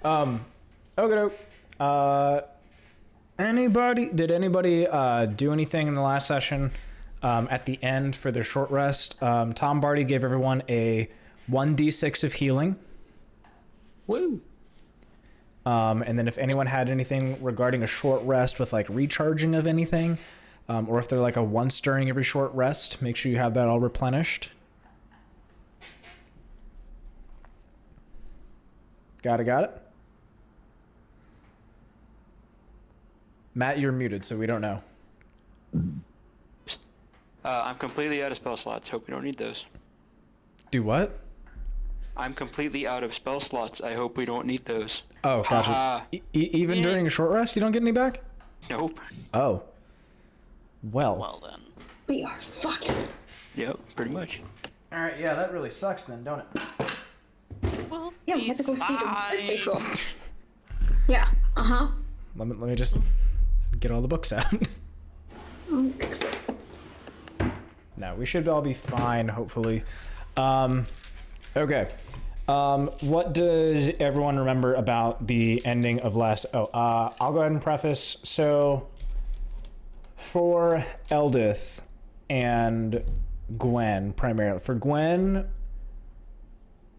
Okay. Did anybody do anything in the last session at the end for their short rest? Tom Bardy gave everyone a 1d6 of healing. Woo. And then if anyone had anything regarding a short rest with like recharging of anything, or if they're like a once during every short rest, make sure you have that all replenished. Got it? Matt, you're muted, so we don't know. I'm completely out of spell slots. Hope we don't need those. Do what? I'm completely out of spell slots. I hope we don't need those. Oh, gotcha. Even during a short rest, you don't get any back? Nope. Oh. Well then. We are fucked. Yep, pretty much. Alright, yeah, that really sucks then, don't it? Well, Yeah, we have to go see the fine. facial. Yeah, Let me just get all the books out. Fix it. No, we should all be fine, hopefully. Okay. What does everyone remember about the ending of last... I'll go ahead and preface. So, for Eldith and Gwen, primarily. For Gwen,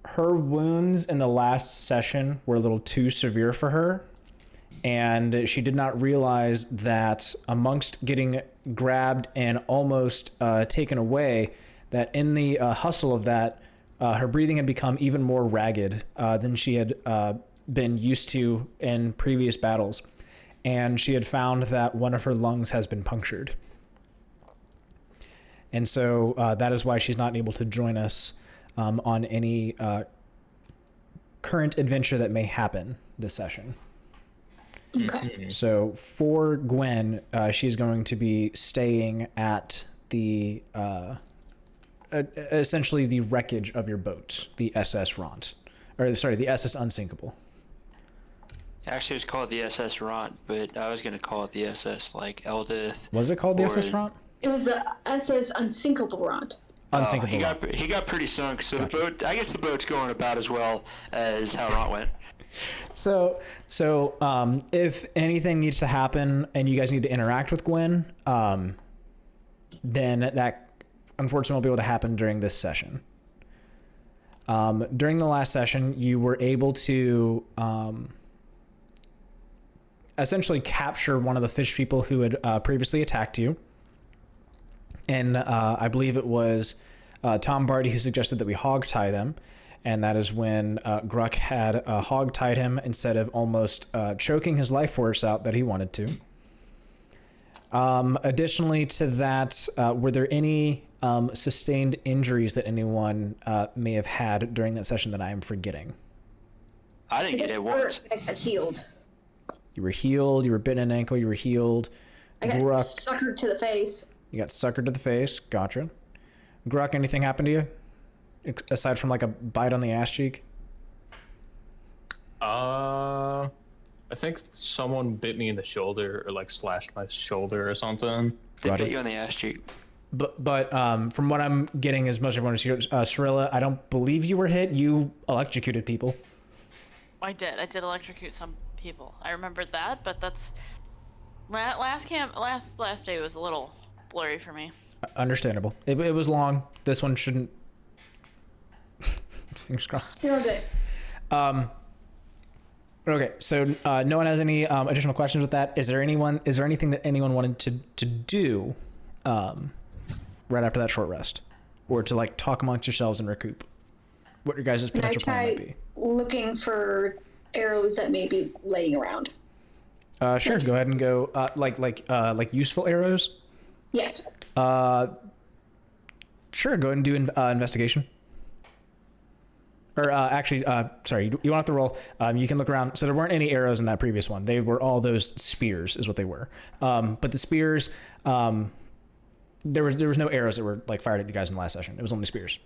her wounds in the last session were a little too severe for her. And she did not realize that amongst getting grabbed and almost taken away, that in the hustle of that, her breathing had become even more ragged than she had been used to in previous battles. And she had found that one of her lungs has been punctured. And so that is why she's not able to join us on any current adventure that may happen this session. Okay. So for Gwen, she's going to be staying at the essentially the wreckage of your boat, the SS Ront, or sorry, the SS Unsinkable. Actually, it was called the SS Ront, but I was gonna call it the SS like Eldith. Was it called the SS Ront? It was the SS Unsinkable Ront. Unsinkable. He got pretty sunk, so gotcha. The boat. I guess the boat's going about as well as how Ront went. So, if anything needs to happen and you guys need to interact with Gwen, then that unfortunately won't be able to happen during this session. During the last session, you were able to essentially capture one of the fish people who had previously attacked you. And I believe it was Tom Bardy who suggested that we hog tie them. And that is when Gruk had hog tied him instead of almost choking his life force out that he wanted to. Additionally to that, were there any sustained injuries that anyone may have had during that session that I am forgetting? I didn't get it once. I got healed. You were healed, you were bitten in an ankle, you were healed. I got Gruk, suckered to the face. you got suckered to the face, gotcha. Gruk, anything happened to you? Aside from like a bite on the ass cheek? I think someone bit me in the shoulder or like slashed my shoulder or something. They bit you on the ass cheek. But from what I'm getting is most everyone is here. Cirella, I don't believe you were hit. You electrocuted people. I did electrocute some people. I remembered that, but that's last day was a little blurry for me. Understandable. It was long. This one shouldn't. Fingers crossed. You're good. Okay, so no one has any additional questions with that. Is there anything that anyone wanted to do right after that short rest, or to like talk amongst yourselves and recoup? What your guys' potential plan might be? Looking for arrows that may be laying around. Sure. Go ahead and go like useful arrows. Yes. Sure. Go ahead and do investigation. Or sorry, you won't have to roll. You can look around. So there weren't any arrows in that previous one. They were all those spears, is what they were. But the spears, there was no arrows that were like fired at you guys in the last session. It was only spears.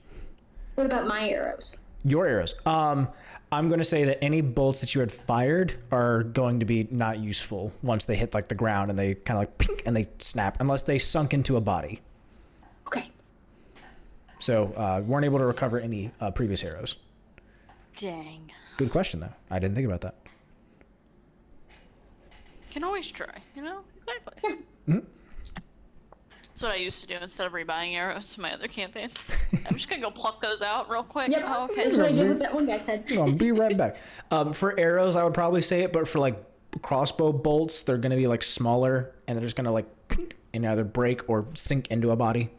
What about my arrows? Your arrows. I'm going to say that any bolts that you had fired are going to be not useful once they hit like the ground and they kind of like pink and they snap, unless they sunk into a body. Okay. So weren't able to recover any previous arrows. Dang. Good question, though. I didn't think about that. Can always try, you know? Exactly. Yeah. That's what I used to do instead of rebuying arrows to my other campaigns. I'm just gonna go pluck those out real quick. Yep. Oh, okay. That's what I did with that one guy's head. I'll be right back. For arrows, I would probably say it, but for like crossbow bolts, they're going to be like smaller, and they're just going to like and either break or sink into a body.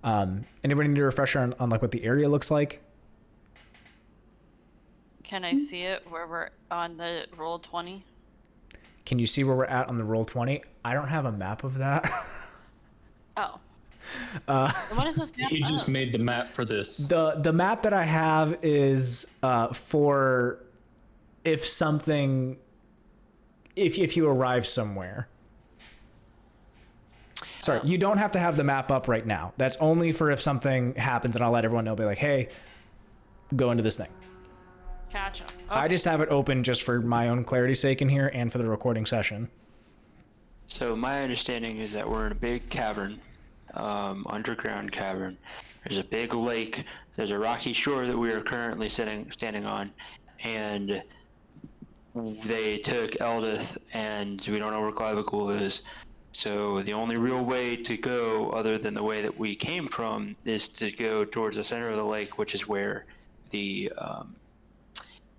Anybody need a refresher on like what the area looks like? Can I see it where we're on the roll 20? Can you see where we're at on the roll 20? I don't have a map of that. Oh. What is this map? He just made the map for this. The map that I have is for if something, if you arrive somewhere. Sorry, you don't have to have the map up right now. That's only for if something happens, and I'll let everyone know. Be like, hey, go into this thing. Gotcha. Okay. I just have it open just for my own clarity's sake in here and for the recording session. So my understanding is that we're in a big cavern, underground cavern. There's a big lake. There's a rocky shore that we are currently standing on, and they took Eldith, and we don't know where Clavicle is. So the only real way to go, other than the way that we came from, is to go towards the center of the lake, which is where the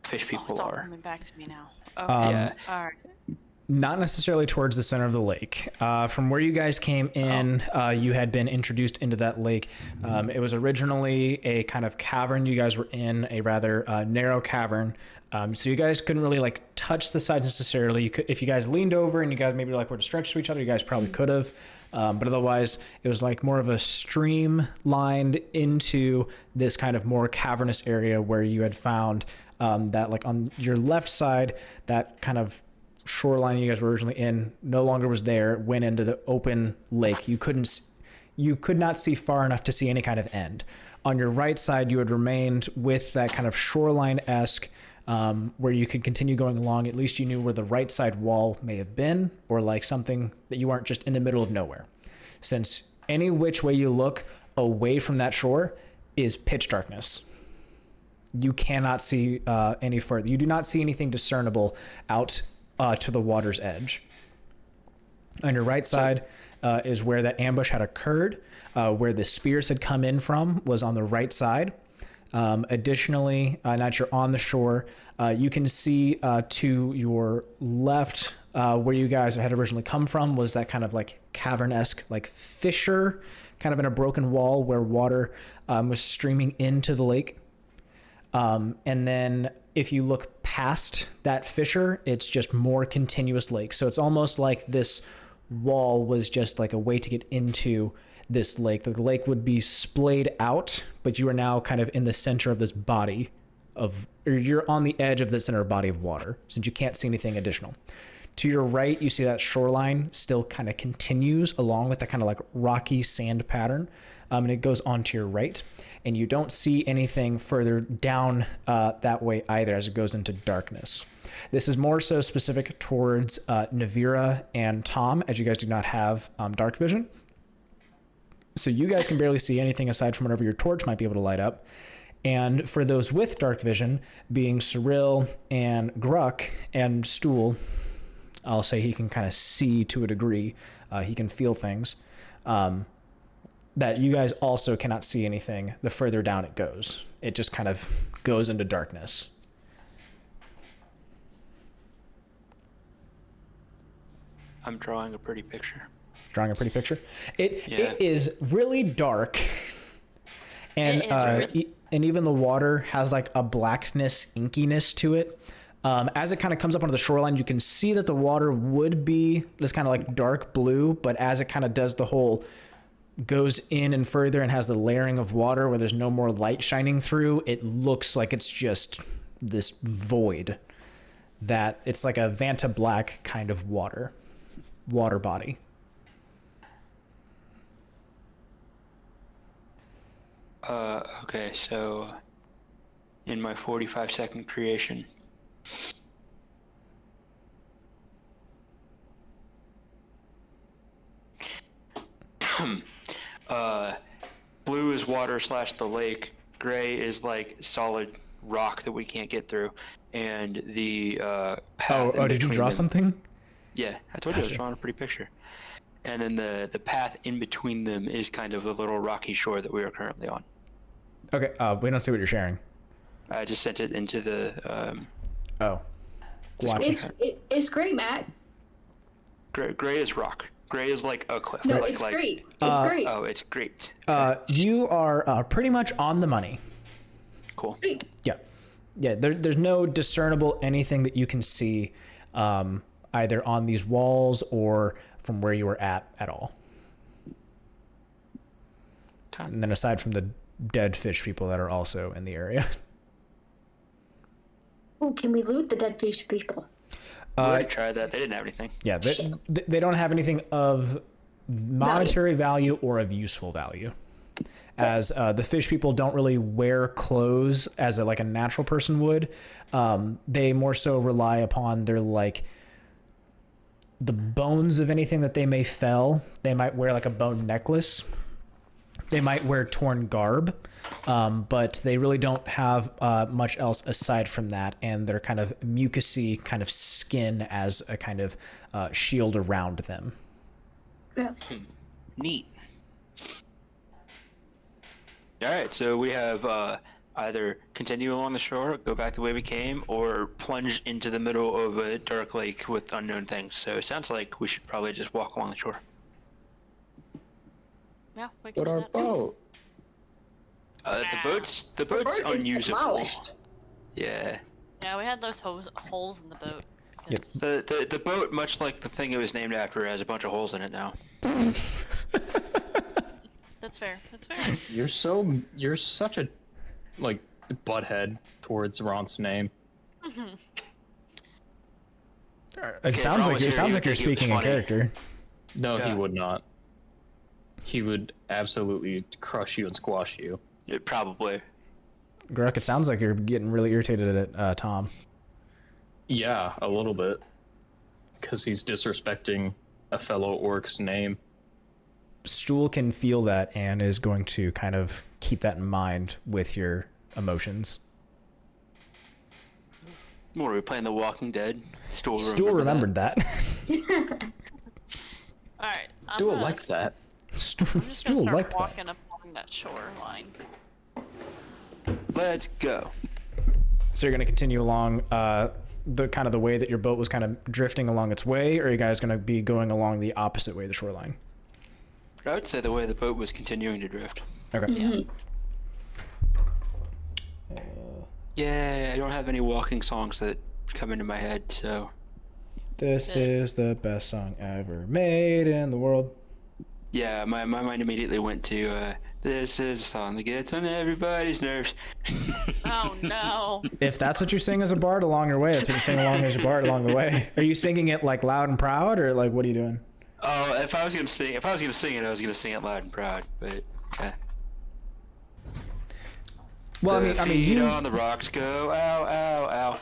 fish people it's all are. coming back to me now. Okay. Yeah. All right. Not necessarily towards the center of the lake. From where you guys came in, you had been introduced into that lake. It was originally a kind of cavern. You guys were in a rather narrow cavern. So you guys couldn't really like touch the side necessarily. You could, if you guys leaned over and you guys maybe like were to stretch to each other, you guys probably could have. But otherwise, it was like more of a streamlined into this kind of more cavernous area where you had found that like on your left side, that kind of shoreline you guys were originally in no longer was there. It went into the open lake. You could not see far enough to see any kind of end. On your right side, you had remained with that kind of shoreline-esque where you could continue going along. At least you knew where the right side wall may have been, or like something that you weren't just in the middle of nowhere. Since any which way you look away from that shore is pitch darkness. You cannot see any further. You do not see anything discernible out to the water's edge. On your right side is where that ambush had occurred. Where the spears had come in from was on the right side. Additionally, now that you're on the shore, you can see to your left where you guys had originally come from was that kind of like cavern-esque like fissure, kind of in a broken wall where water was streaming into the lake. And then if you look past that fissure, it's just more continuous lake. So it's almost like this wall was just like a way to get into this lake. The lake would be splayed out, but you are now kind of in the center of this body of, or you're on the edge of the center body of water, since you can't see anything additional. To your right, you see that shoreline still kind of continues along with that kind of like rocky sand pattern. And it goes on to your right, and you don't see anything further down that way either as it goes into darkness. This is more so specific towards Nevira and Tom, as you guys do not have dark vision. So you guys can barely see anything aside from whatever your torch might be able to light up. And for those with dark vision, being Cirella and Gruk and Stool, I'll say he can kind of see to a degree. He can feel things. That you guys also cannot see anything the further down it goes. It just kind of goes into darkness. I'm drawing a pretty picture. Drawing a pretty picture? It is really dark. And and even the water has like a blackness, inkiness to it. As it kind of comes up onto the shoreline, you can see that the water would be this kind of like dark blue, but as it kind of does the whole goes in and further and has the layering of water where there's no more light shining through, it looks like it's just this void that it's like a Vanta Black kind of water body. Okay, so in my 45-second creation, blue is water / the lake, Gray is like solid rock that we can't get through, and the path. Oh, did you draw something? Yeah, I told you I was drawing a pretty picture. And then the path in between them is kind of the little rocky shore that we are currently on. Okay, we don't see what you're sharing. I just sent it into the. Oh. Watch it. It's great, Matt. Gray is rock. Gray is like a cliff. No, like, it's great. It's great. Oh, it's great. You are pretty much on the money. Cool. Sweet. Yeah. Yeah, there's no discernible anything that you can see either on these walls or from where you were at all. Okay. And then aside from the dead fish people that are also in the area. Oh, can we loot the dead fish people? We already tried that. They didn't have anything. Yeah, they don't have anything of monetary value or of useful value. As the fish people don't really wear clothes as like a natural person would. They more so rely upon their like the bones of anything that they may fell. They might wear like a bone necklace. They might wear torn garb, but they really don't have much else aside from that. And they're kind of mucousy kind of skin as a kind of shield around them. Gross. Neat. All right, so we have either continue along the shore, go back the way we came, or plunge into the middle of a dark lake with unknown things. So it sounds like we should probably just walk along the shore. Yeah, we can But do our that. boat. The boat's Bird is unusable. demolished. Yeah. Yeah, we had those holes in the boat. Yep. 'cause- The boat, much like the thing it was named after, has a bunch of holes in it now. That's fair. That's fair. You're such a like butthead towards Ron's name. It sounds like you're you're think it was speaking in funny. character. No, he Yeah. would not. He would absolutely crush you and squash you. Probably. Gruk, it sounds like you're getting really irritated at Tom. Yeah, a little bit. Because he's disrespecting a fellow orc's name. Stool can feel that and is going to kind of keep that in mind with your emotions. What are we playing? The Walking Dead? Stool remembered that. All right. Still like that. Stool, I'm just Stool gonna start like that. walking up along that shoreline. Let's go. So you're going to continue along the kind of the way that your boat was kind of drifting along its way, or are you guys going to be going along the opposite way of the shoreline? I would say the way the boat was continuing to drift. Okay. Yeah. Yeah, I don't have any walking songs that come into my head, so... This is the best song ever made in the world. Yeah, my mind immediately went to, this is a song that gets on everybody's nerves. Oh no. If that's what you sing as a bard along your way, that's what you sing along as a bard along the way. Are you singing it like loud and proud, or like what are you doing? Oh, if I was gonna sing it, I was gonna sing it loud and proud, but, yeah. Well, I mean, feet you. on the rocks go, ow, ow, ow.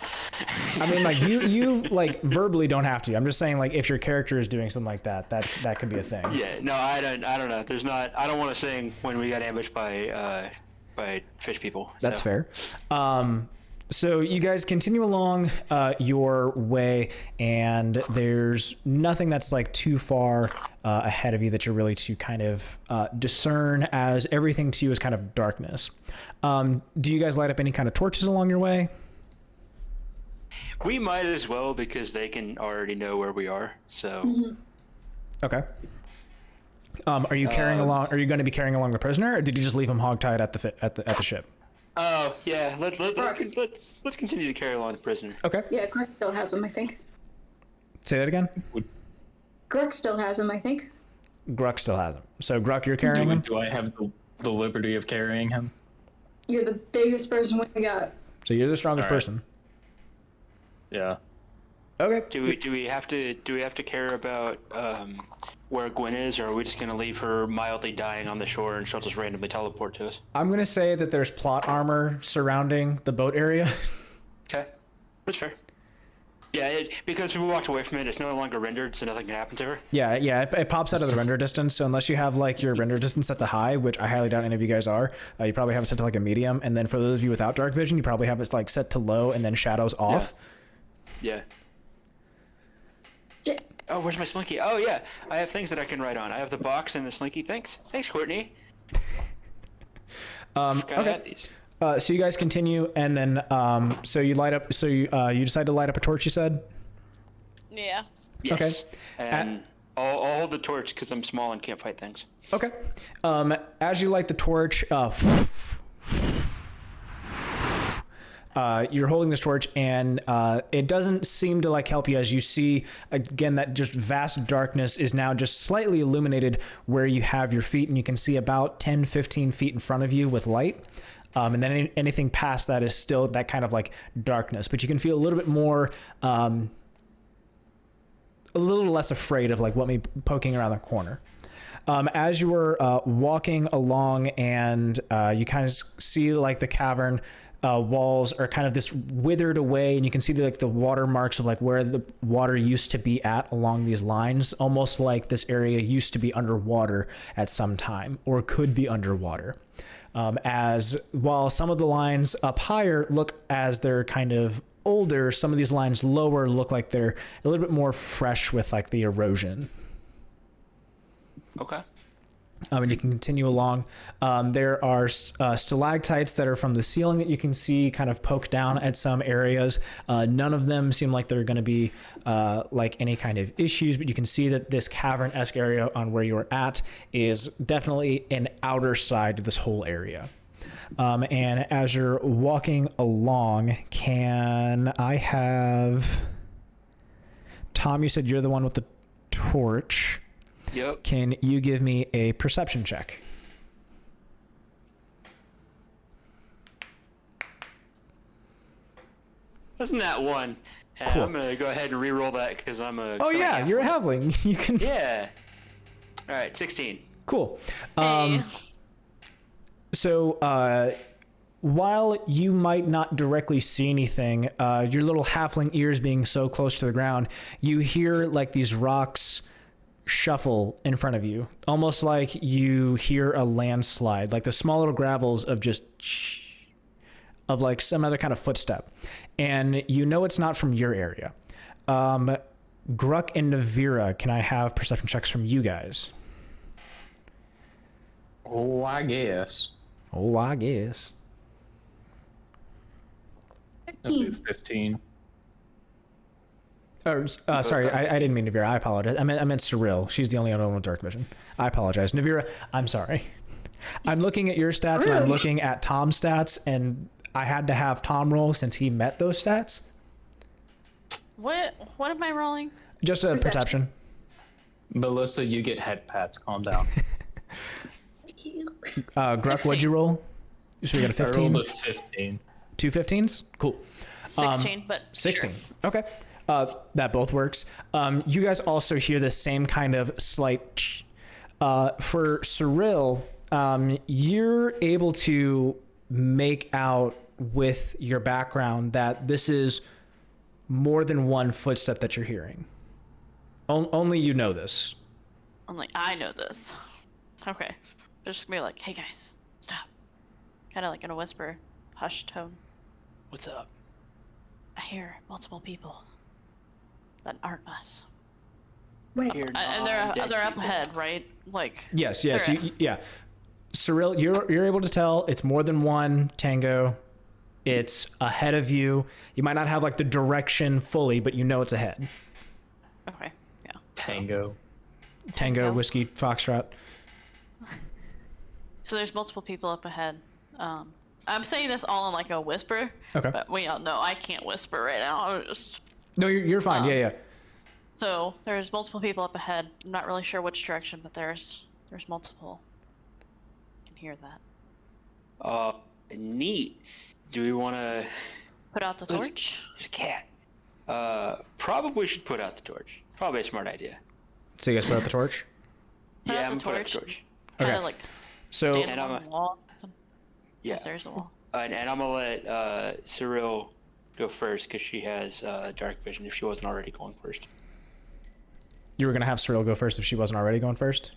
I mean, like you like verbally don't have to. I'm just saying, like, if your character is doing something like that, that could be a thing. Yeah, no, I don't know. I don't want to sing when we got ambushed by fish people. That's so. fair. So you guys continue along your way, and there's nothing that's like too far ahead of you that you're really to kind of discern, as everything to you is kind of darkness. Do you guys light up any kind of torches along your way? We might as well, because they can already know where we are. So Okay. Are you carrying along? Are you going to be carrying along the prisoner, or did you just leave him hogtied at the ship? Oh yeah, let's continue to carry along the prisoner. Okay. Yeah, Gruk still has him, I think. Say that again. Gruk still has him, I think. Gruk still has him. So Gruk, you're carrying him. Do I have the liberty of carrying him? You're the biggest person we got. So you're the strongest All right. person. Yeah. Okay. Do we have to care about where Gwen is, or are we just gonna leave her mildly dying on the shore and she'll just randomly teleport to us? I'm gonna say that there's plot armor surrounding the boat area. Okay, that's fair. Yeah, because we walked away from it, it's no longer rendered, so nothing can happen to her. Yeah, it pops out of the render distance. So unless you have like your render distance set to high, which I highly doubt any of you guys are, you probably have it set to like a medium. And then for those of you without dark vision, you probably have it like set to low and then shadows off. Yeah. Yeah. Oh, where's my slinky? Oh yeah, I have things that I can write on. I have the box and the slinky. Thanks, Courtney. Forgot I had these. So you guys continue, and then so you light up. So you decide to light up a torch. You said. Yeah. Yes. Okay. And I'll hold the torch because I'm small and can't fight things. Okay. As you light the torch, you're holding this torch, and it doesn't seem to like help you as you see again that just vast darkness is now just slightly illuminated where you have your feet, and you can see about 10-15 feet in front of you with light. And then anything past that is still that kind of like darkness, but you can feel a little bit more, a little less afraid of like what may be poking around the corner. As you were walking along, and you kind of see like the cavern walls are kind of this withered away, and you can see like the watermarks of like where the water used to be at along these lines, almost like this area used to be underwater at some time or could be underwater. As while some of the lines up higher look as they're kind of older, some of these lines lower look like they're a little bit more fresh with like the erosion. Okay. And you can continue along. There are stalactites that are from the ceiling that you can see kind of poke down at some areas. None of them seem like they're going to be like any kind of issues, but you can see that this cavern-esque area on where you're at is definitely an outer side to this whole area. And as you're walking along, can I have... Tom, you said you're the one with the torch. Yep. Can you give me a perception check? Wasn't that one? And Cool. I'm gonna go ahead and re-roll that because I'm a. Oh yeah, you're a halfling. You can. Yeah. All right, 16. Cool. Hey. So while you might not directly see anything, your little halfling ears being so close to the ground, you hear like these rocks shuffle in front of you, almost like you hear a landslide, like the small little gravels of just of like some other kind of footstep, and you know it's not from your area. Gruk and Nevira, can I have perception checks from you guys? Oh, I guess. Oh, I guess. That'd be 15. Or, sorry, I didn't mean Nevira. I apologize. I meant Cirella. She's the only other one with dark vision. I apologize. Nevira, I'm sorry. I'm looking at your stats, and I'm looking at Tom's stats, and I had to have Tom roll since he met those stats. What am I rolling? Just a perception. Melissa, you get head pats. Calm down. Thank you. Gruk, 16. what'd you roll? So we got a I 15? rolled a 15. 2 15s? Cool. 16, but 16. Sure. Okay. That both works. You guys also hear the same kind of slight for Cirella, you're able to make out with your background that this is more than one footstep that you're hearing. Only you know this. Only I know this. Okay. They're just gonna be like, hey guys, stop. Kind of like in a whisper, hushed tone. What's up? I hear multiple people that aren't us. Wait. Here, And they're up ahead, right? Like. Yes. they're- Yeah. Cirella, you're able to tell it's more than one tango. It's ahead of you. You might not have like the direction fully, but you know it's ahead. Okay. Yeah. Tango. Tango, whiskey, foxtrot. So there's multiple people up ahead. I'm saying this all in like a whisper. Okay. But we all know I can't whisper right now. I'm just. No, you're fine. Yeah. So there's multiple people up ahead. I'm not really sure which direction, but there's multiple. I can hear that. Neat. Do we want to? Put out the torch. There's a cat. Probably should put out the torch. Probably a smart idea. So you guys put out the torch? Put Yeah, out I'm the gonna put out the torch. torch. Kind of Okay. like So stand on the wall. Yeah. Yes, there's a wall. And I'm gonna let Cirella go first because she has dark vision if she wasn't already going first. You were gonna have Cirella go first if she wasn't already going first?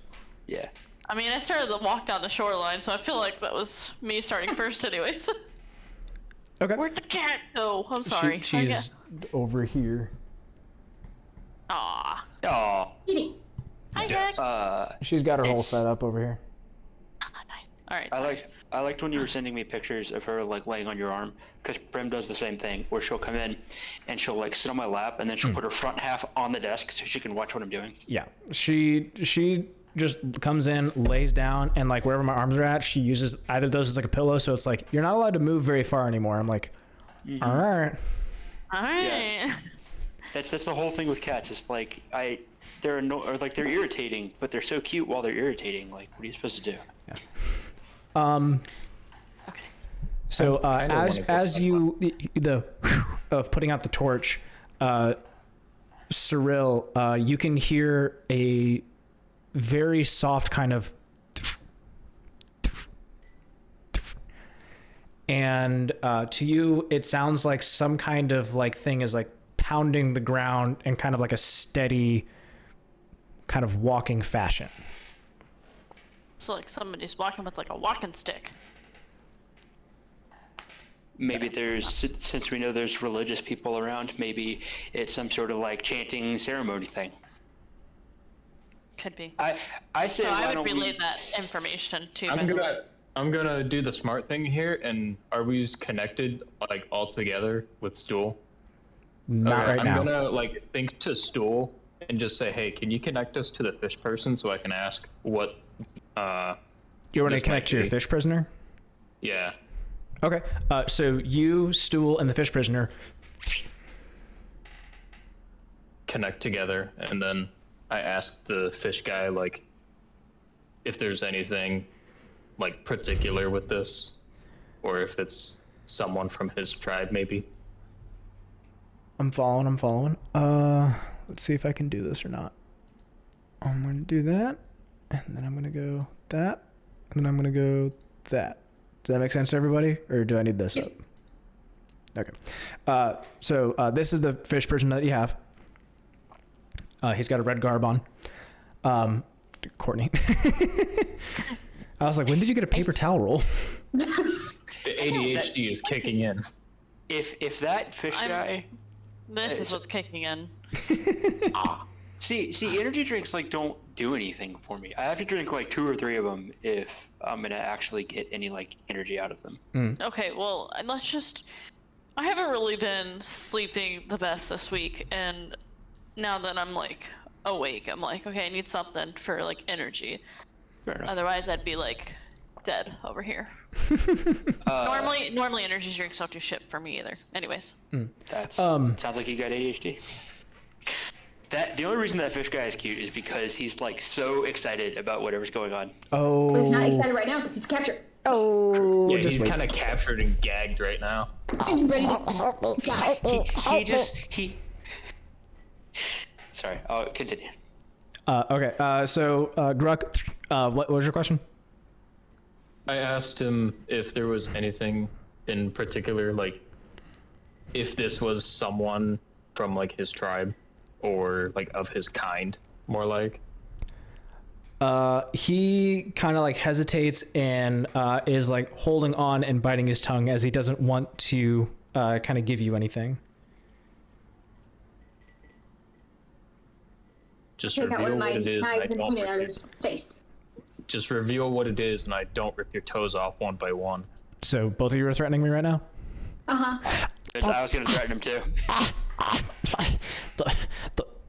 Yeah. I mean, I started the walk down the shoreline, so I feel like that was me starting first anyways. Okay. Where'd the cat go? I'm sorry. She's over here. Aw. Oh. Kitty. Hi, Dex. She's got her whole It's- setup over here. Ah, nice. All right. I liked when you were sending me pictures of her like laying on your arm, because Prim does the same thing, where she'll come in and she'll like sit on my lap and then she'll put her front half on the desk so she can watch what I'm doing. Yeah, she just comes in, lays down, and like wherever my arms are at, she uses either of those as like a pillow. So it's like you're not allowed to move very far anymore. I'm like, all right. All right. Yeah. That's the whole thing with cats. It's like they're irritating, but they're so cute while they're irritating. Like, what are you supposed to do? Okay. So kinda wanna go as you the of putting out the torch, Cirella, you can hear a very soft kind of, and to you it sounds like some kind of like thing is like pounding the ground in kind of like a steady kind of walking fashion. So like somebody's walking with like a walking stick. Maybe since we know there's religious people around, maybe it's some sort of like chanting ceremony thing. Could be. I say So why I don't would relay we... that information to I'm gonna do the smart thing here, and are we connected like all together with Stool? Not Okay, right now. I'm gonna like think to Stool and just say, hey, can you connect us to the fish person so I can ask what You want to this connect might to your be. fish prisoner? Yeah. Okay. So you, Stool, and the fish prisoner. Connect together, and then I asked the fish guy like if there's anything like particular with this, or if it's someone from his tribe maybe. I'm following. Let's see if I can do this or not. I'm going to do that, and then I'm going to go that, and then I'm going to go that. Does that make sense to everybody, or do I need this up? Okay. So this is the fish person that you have. He's got a red garb on. Courtney. I was like, when did you get a paper towel roll? The ADHD is kicking in. If that fish guy... This is what's kicking in. See, energy drinks like don't do anything for me. I have to drink like 2 or 3 of them if I'm gonna actually get any like energy out of them. Okay, well, let's just... I haven't really been sleeping the best this week, and now that I'm like awake, I'm like, okay, I need something for like energy. Fair enough. Otherwise, I'd be like dead over here. Normally energy drinks don't do shit for me either. Anyways. That's sounds like you got ADHD. The only reason that fish guy is cute is because he's like so excited about whatever's going on. Well, he's not Oh. excited right now because he's captured. Oh. Yeah, just he's wait. kind of captured and gagged right now. And ready to die. He Sorry, I'll continue. Okay. So Gruk, what was your question? I asked him if there was anything in particular, like if this was someone from like his tribe or like of his kind, more like. He kind of like hesitates and is like holding on and biting his tongue as he doesn't want to kind of give you anything. Just Take out one reveal of my what it is. And I knives and don't point it rip at your, his face. just reveal what it is, and I don't rip your toes off one by one. So both of you are threatening me right now? Uh-huh. I was gonna threaten him too.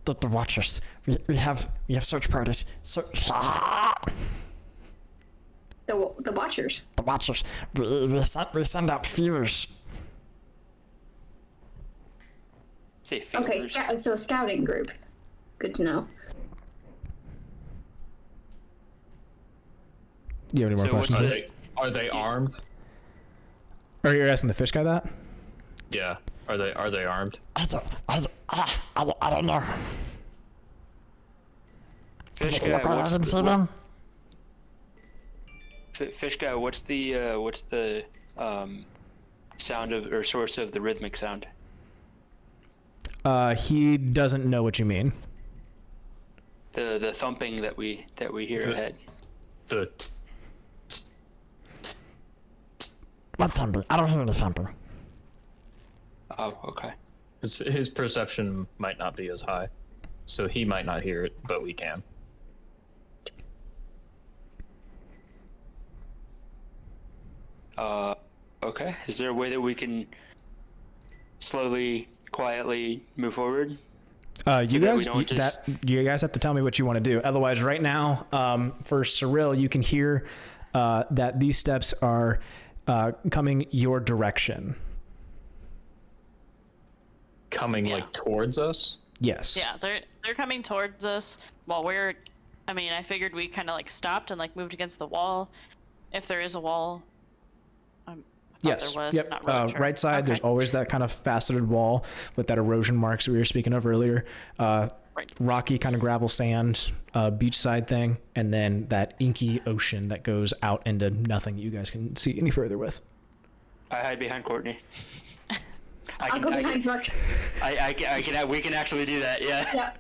The Watchers. We have search parties. The Watchers. The Watchers. We send out feelers. Say Okay, feelers. so a scouting group. Good to know. You have any more So what's questions? Are they armed? Or you're asking the fish guy that? Yeah. Are they armed? I don't know. Fish Look, guy, I what's didn't see the, them. fish guy, what's the sound of or source of the rhythmic sound? He doesn't know what you mean. The thumping that we hear ahead. The What thumping? I don't hear any thumping. Oh, okay. his perception might not be as high, so he might not hear it, but we can. Okay. Is there a way that we can slowly, quietly move forward? You that we guys, don't just- you guys have to tell me what you want to do. Otherwise, right now, for Cirella, you can hear that these steps are coming your direction. Coming like towards us. Yes. Yeah, they're coming towards us while we're. I mean, I figured we kind of like stopped and like moved against the wall, if there is a wall. I thought Yes. There was. Yep. Not really sure. Right side. Okay. There's always that kind of faceted wall with that erosion marks we were speaking of earlier. Right. Rocky kind of gravel sand, beachside thing, and then that inky ocean that goes out into nothing you guys can see any further with. I hide behind Courtney. I'll go behind Gruk. We can actually do that. Yeah. Yeah,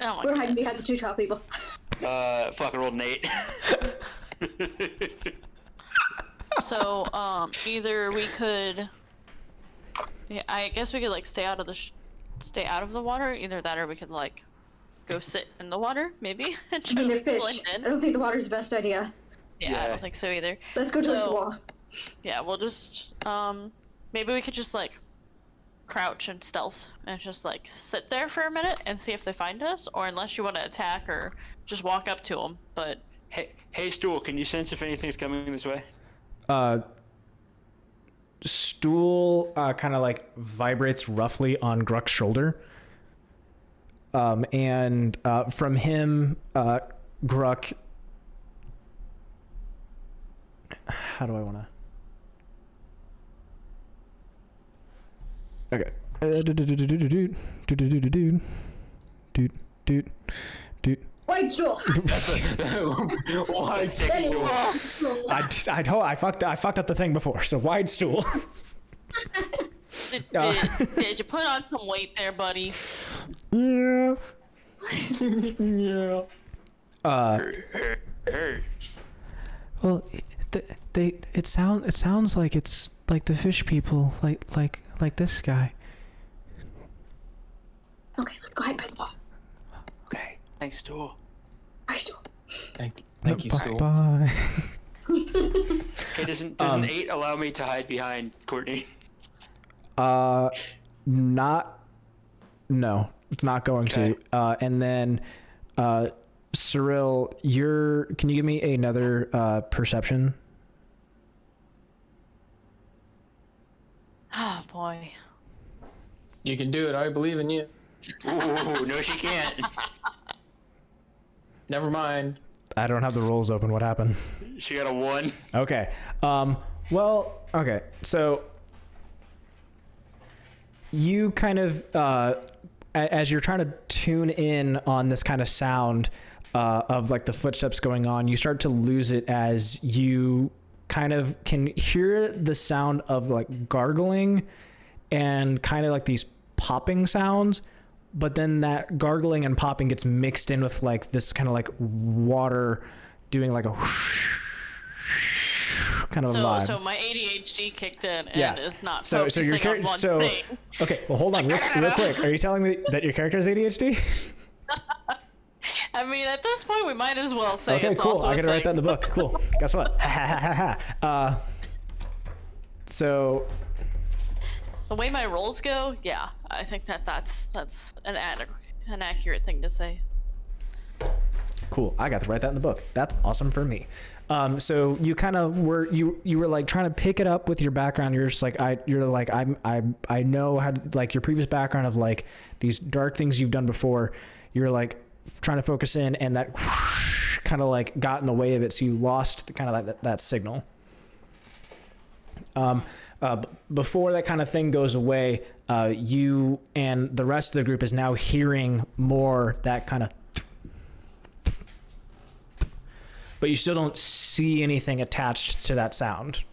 Oh my we're God. hiding behind the two tall people. Fuck, I rolled an 8. So, either we could. Yeah, I guess we could like stay out of the water. Either that, or we could like go sit in the water, maybe. And I mean, they're try to fish. blend in. I don't think the water's the best idea. Yeah, I Yeah. don't think so either. Let's go towards the So- wall. Yeah, we'll just maybe we could just like crouch and stealth and just like sit there for a minute and see if they find us, or unless you want to attack or just walk up to them. But Hey, Stool, can you sense if anything's coming this way? Stool kind of like vibrates roughly on Gruk's shoulder. And from him, Gruk. How do I want to? Okay. White stool. Why take Stool. I fucked up the thing before. So wide stool. did you put on some weight there, buddy? Yeah. Yeah. Hey. Well, it sounds like it's like the fish people, like this guy. Okay, let's go hide by the wall. Okay. Thanks, Stool. White stool. Thank you, Stool. Bye. Hey, does an 8 allow me to hide behind Courtney? No, it's not going Okay. to. And then, Cyril, can you give me another perception? Oh boy. You can do it. I believe in you. Ooh, no, she can't. Never mind. I don't have the rolls open. What happened? She got a 1. Okay. Well, okay. So you kind of, as you're trying to tune in on this kind of sound of like the footsteps going on, you start to lose it as you kind of can hear the sound of like gargling and kind of like these popping sounds. But then that gargling and popping gets mixed in with like this kind of like water doing like a whoosh kind of a vibe. So my ADHD kicked in and Yeah. is not So focusing your on character. one So thing. okay, well hold on real quick. Are you telling me that your character has ADHD? I mean, at this point, we might as well say Okay, it's cool. also I a gotta write that thing. in the book. Cool. Guess what? So The way my rolls go, yeah, I think that's an accurate thing to say. cool. I got to write that in the book. That's awesome for me. So you kind of were you were like trying to pick it up with your background. You're just like I know how to, like your previous background of like these dark things you've done before. You're like trying to focus in, and that whoosh kind of like got in the way of it, so you lost kind of that signal. Before that kind of thing goes away, you and the rest of the group is now hearing more that kind of, but you still don't see anything attached to that sound.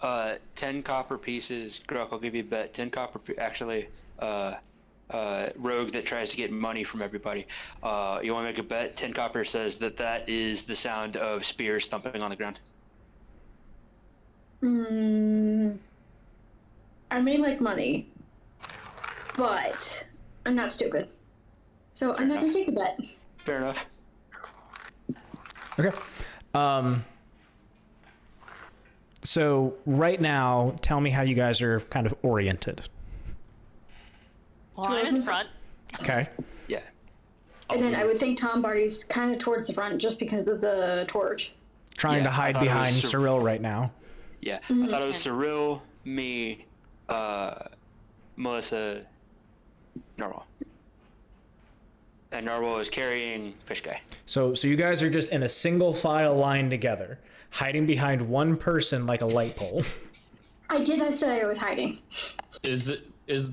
10 copper pieces. Gruk, I'll give you a bet. 10 copper. Actually, rogue that tries to get money from everybody. You want to make a bet? 10 copper says that is the sound of spears thumping on the ground. I may like money, but I'm not stupid. So I'm not going to take the bet. Fair enough. Okay. So right now, tell me how you guys are kind of oriented. Well, I'm in front. Okay. Yeah. And then I would think Tom Bardy's kind of towards the front just because of the torch. Trying to I hide thought it was behind Cirilla right now. Yeah. I thought it was Cirilla, me, Melissa, Narwhal. And Narwhal is carrying Fish Guy. So you guys are just in a single file line together, hiding behind one person like a light pole. I said I was hiding. Is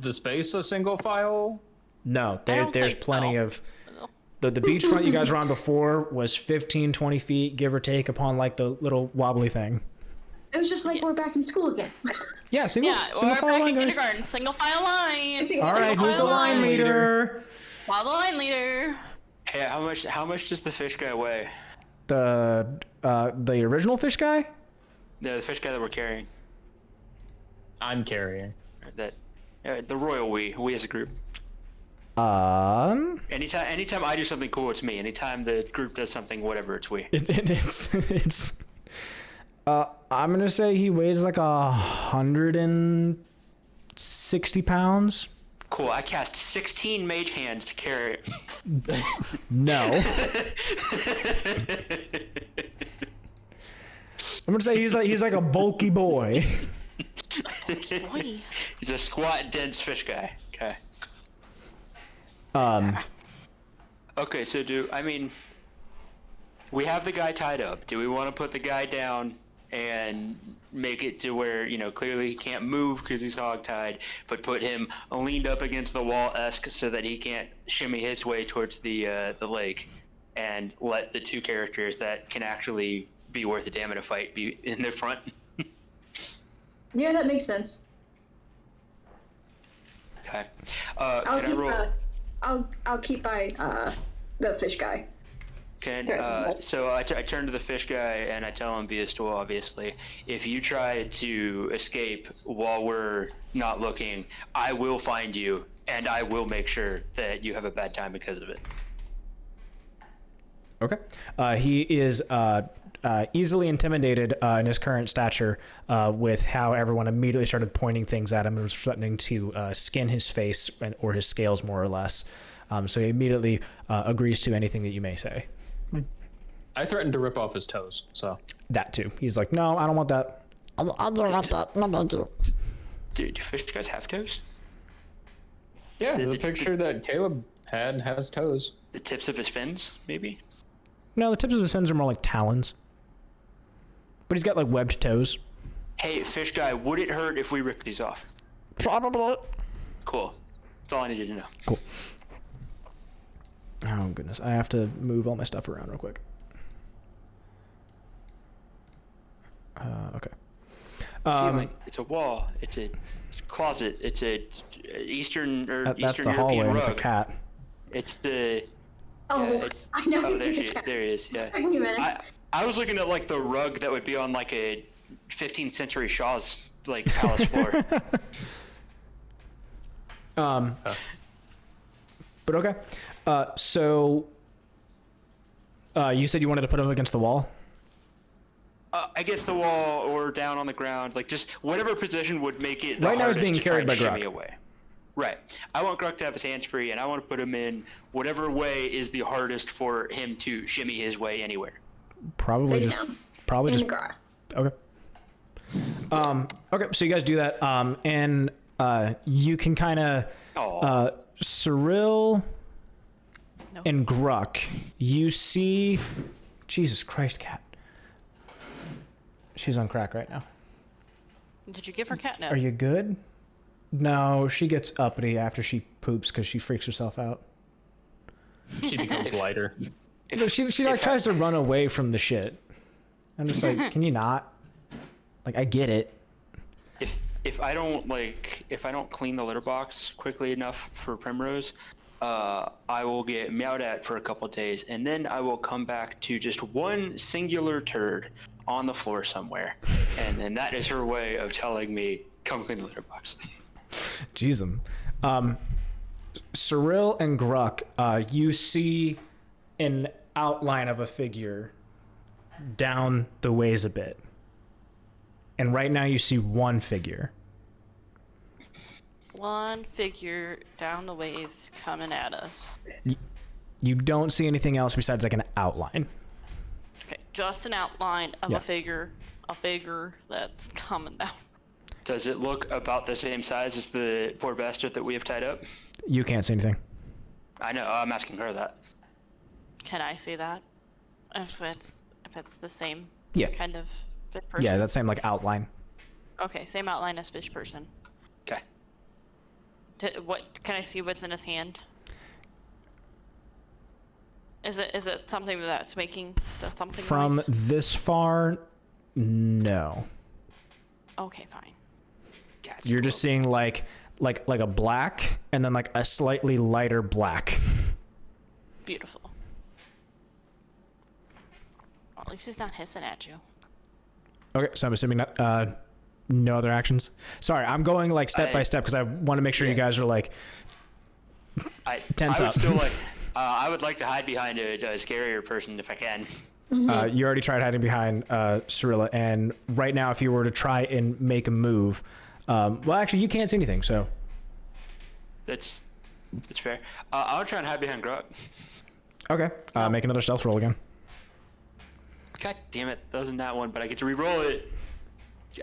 the space a single file? No, don't there's think plenty so. of... The beachfront you guys were on before was 15, 20 feet, give or take, upon like the little wobbly thing. It was just like we're back in school again. Yeah, single We're file back line, in guys. kindergarten. Single file line. All right, who's the line leader? Well, the line leader. Hey, how much does the Fish Guy weigh? The original fish guy? No, the Fish Guy that we're carrying. I'm carrying. That the royal we as a group. Anytime I do something cool, it's me. Anytime the group does something, whatever, it's we. It's I'm gonna say he weighs like 160 pounds. Cool. I cast 16 mage hands to carry it. No. I'm gonna say he's like a bulky boy. Boy. He's a squat, dense fish guy. Okay. Okay, so we have the guy tied up. Do we want to put the guy down and make it to where, clearly he can't move because he's hogtied, but put him leaned up against the wall-esque so that he can't shimmy his way towards the lake, and let the two characters that can actually be worth a damn in a fight be in the front? Yeah, that makes sense. Okay. I'll keep by the fish guy. So I turn to the fish guy and I tell him via stool, obviously, if you try to escape while we're not looking, I will find you and I will make sure that you have a bad time because of it. Okay. He is easily intimidated in his current stature with how everyone immediately started pointing things at him and was threatening to skin his face or his scales, more or less. So he immediately agrees to anything that you may say. I threatened to rip off his toes, so. That too. He's like, no, I don't want that. I don't want that. No, thank you. Dude, do fish guys have toes? Yeah, the picture that Caleb had has toes. The tips of his fins, maybe? No, the tips of his fins are more like talons. But he's got like webbed toes. Hey, fish guy, would it hurt if we ripped these off? Probably. Cool. That's all I needed to know. Cool. Oh, goodness. I have to move all my stuff around real quick. Okay. It's a wall. It's a closet. It's a Eastern That's Eastern the European hallway. rug. It's a cat. It's the. Oh, Yeah, I know. Oh, there he is. Yeah. Wait a minute. I was looking at like the rug that would be on like a 15th century Shaw's like palace floor. But okay. So you said you wanted to put him against the wall? Against the wall or down on the ground, like just whatever position would make it. Right now he's hardest being to try carried and by shimmy Gruk. away. Right. I want Gruk to have his hands free, and I want to put him in whatever way is the hardest for him to shimmy his way anywhere. Probably Face just. down. Probably In just. the garage. Okay. Okay. So you guys do that, and you can kind of Cirilla and Gruk. You see, Jesus Christ, cat. She's on crack right now. Did you give her catnip? Are you good? No, she gets uppity after she poops because she freaks herself out. She becomes lighter. No, she like tries to run away from the shit. I'm just like, can you not? Like, I get it. if I don't clean the litter box quickly enough for Primrose, I will get meowed at for a couple of days, and then I will come back to just one singular turd on the floor somewhere, and then that is her way of telling me, come clean the litter box. Jeez, Cirella and Gruk, you see an outline of a figure down the ways a bit. And right now you see one figure. One figure down the ways coming at us. You don't see anything else besides like an outline. Okay, just an outline of a figure that's coming down. Does it look about the same size as the poor bastard that we have tied up? You can't see anything. I know, I'm asking her that. Can I see that? If it's the same kind of fish person? Yeah, that same like outline. Okay, same outline as fish person. Okay. What can I see? What's in his hand? Is it something that's making the something From noise? this far, no. Okay, fine. You're just seeing like a black and then like a slightly lighter black. Beautiful. Well, at least he's not hissing at you. Okay, so I'm assuming that no other actions. Sorry, I'm going like step by step because I want to make sure you guys are like tense I would up. still like. I would like to hide behind a scarier person if I can. You already tried hiding behind Cirella, and right now, if you were to try and make a move, well, actually, you can't see anything. So That's fair. I'll try and hide behind Gruk. okay, make another stealth roll again. God damn it, that wasn't that one, but I get to re-roll it.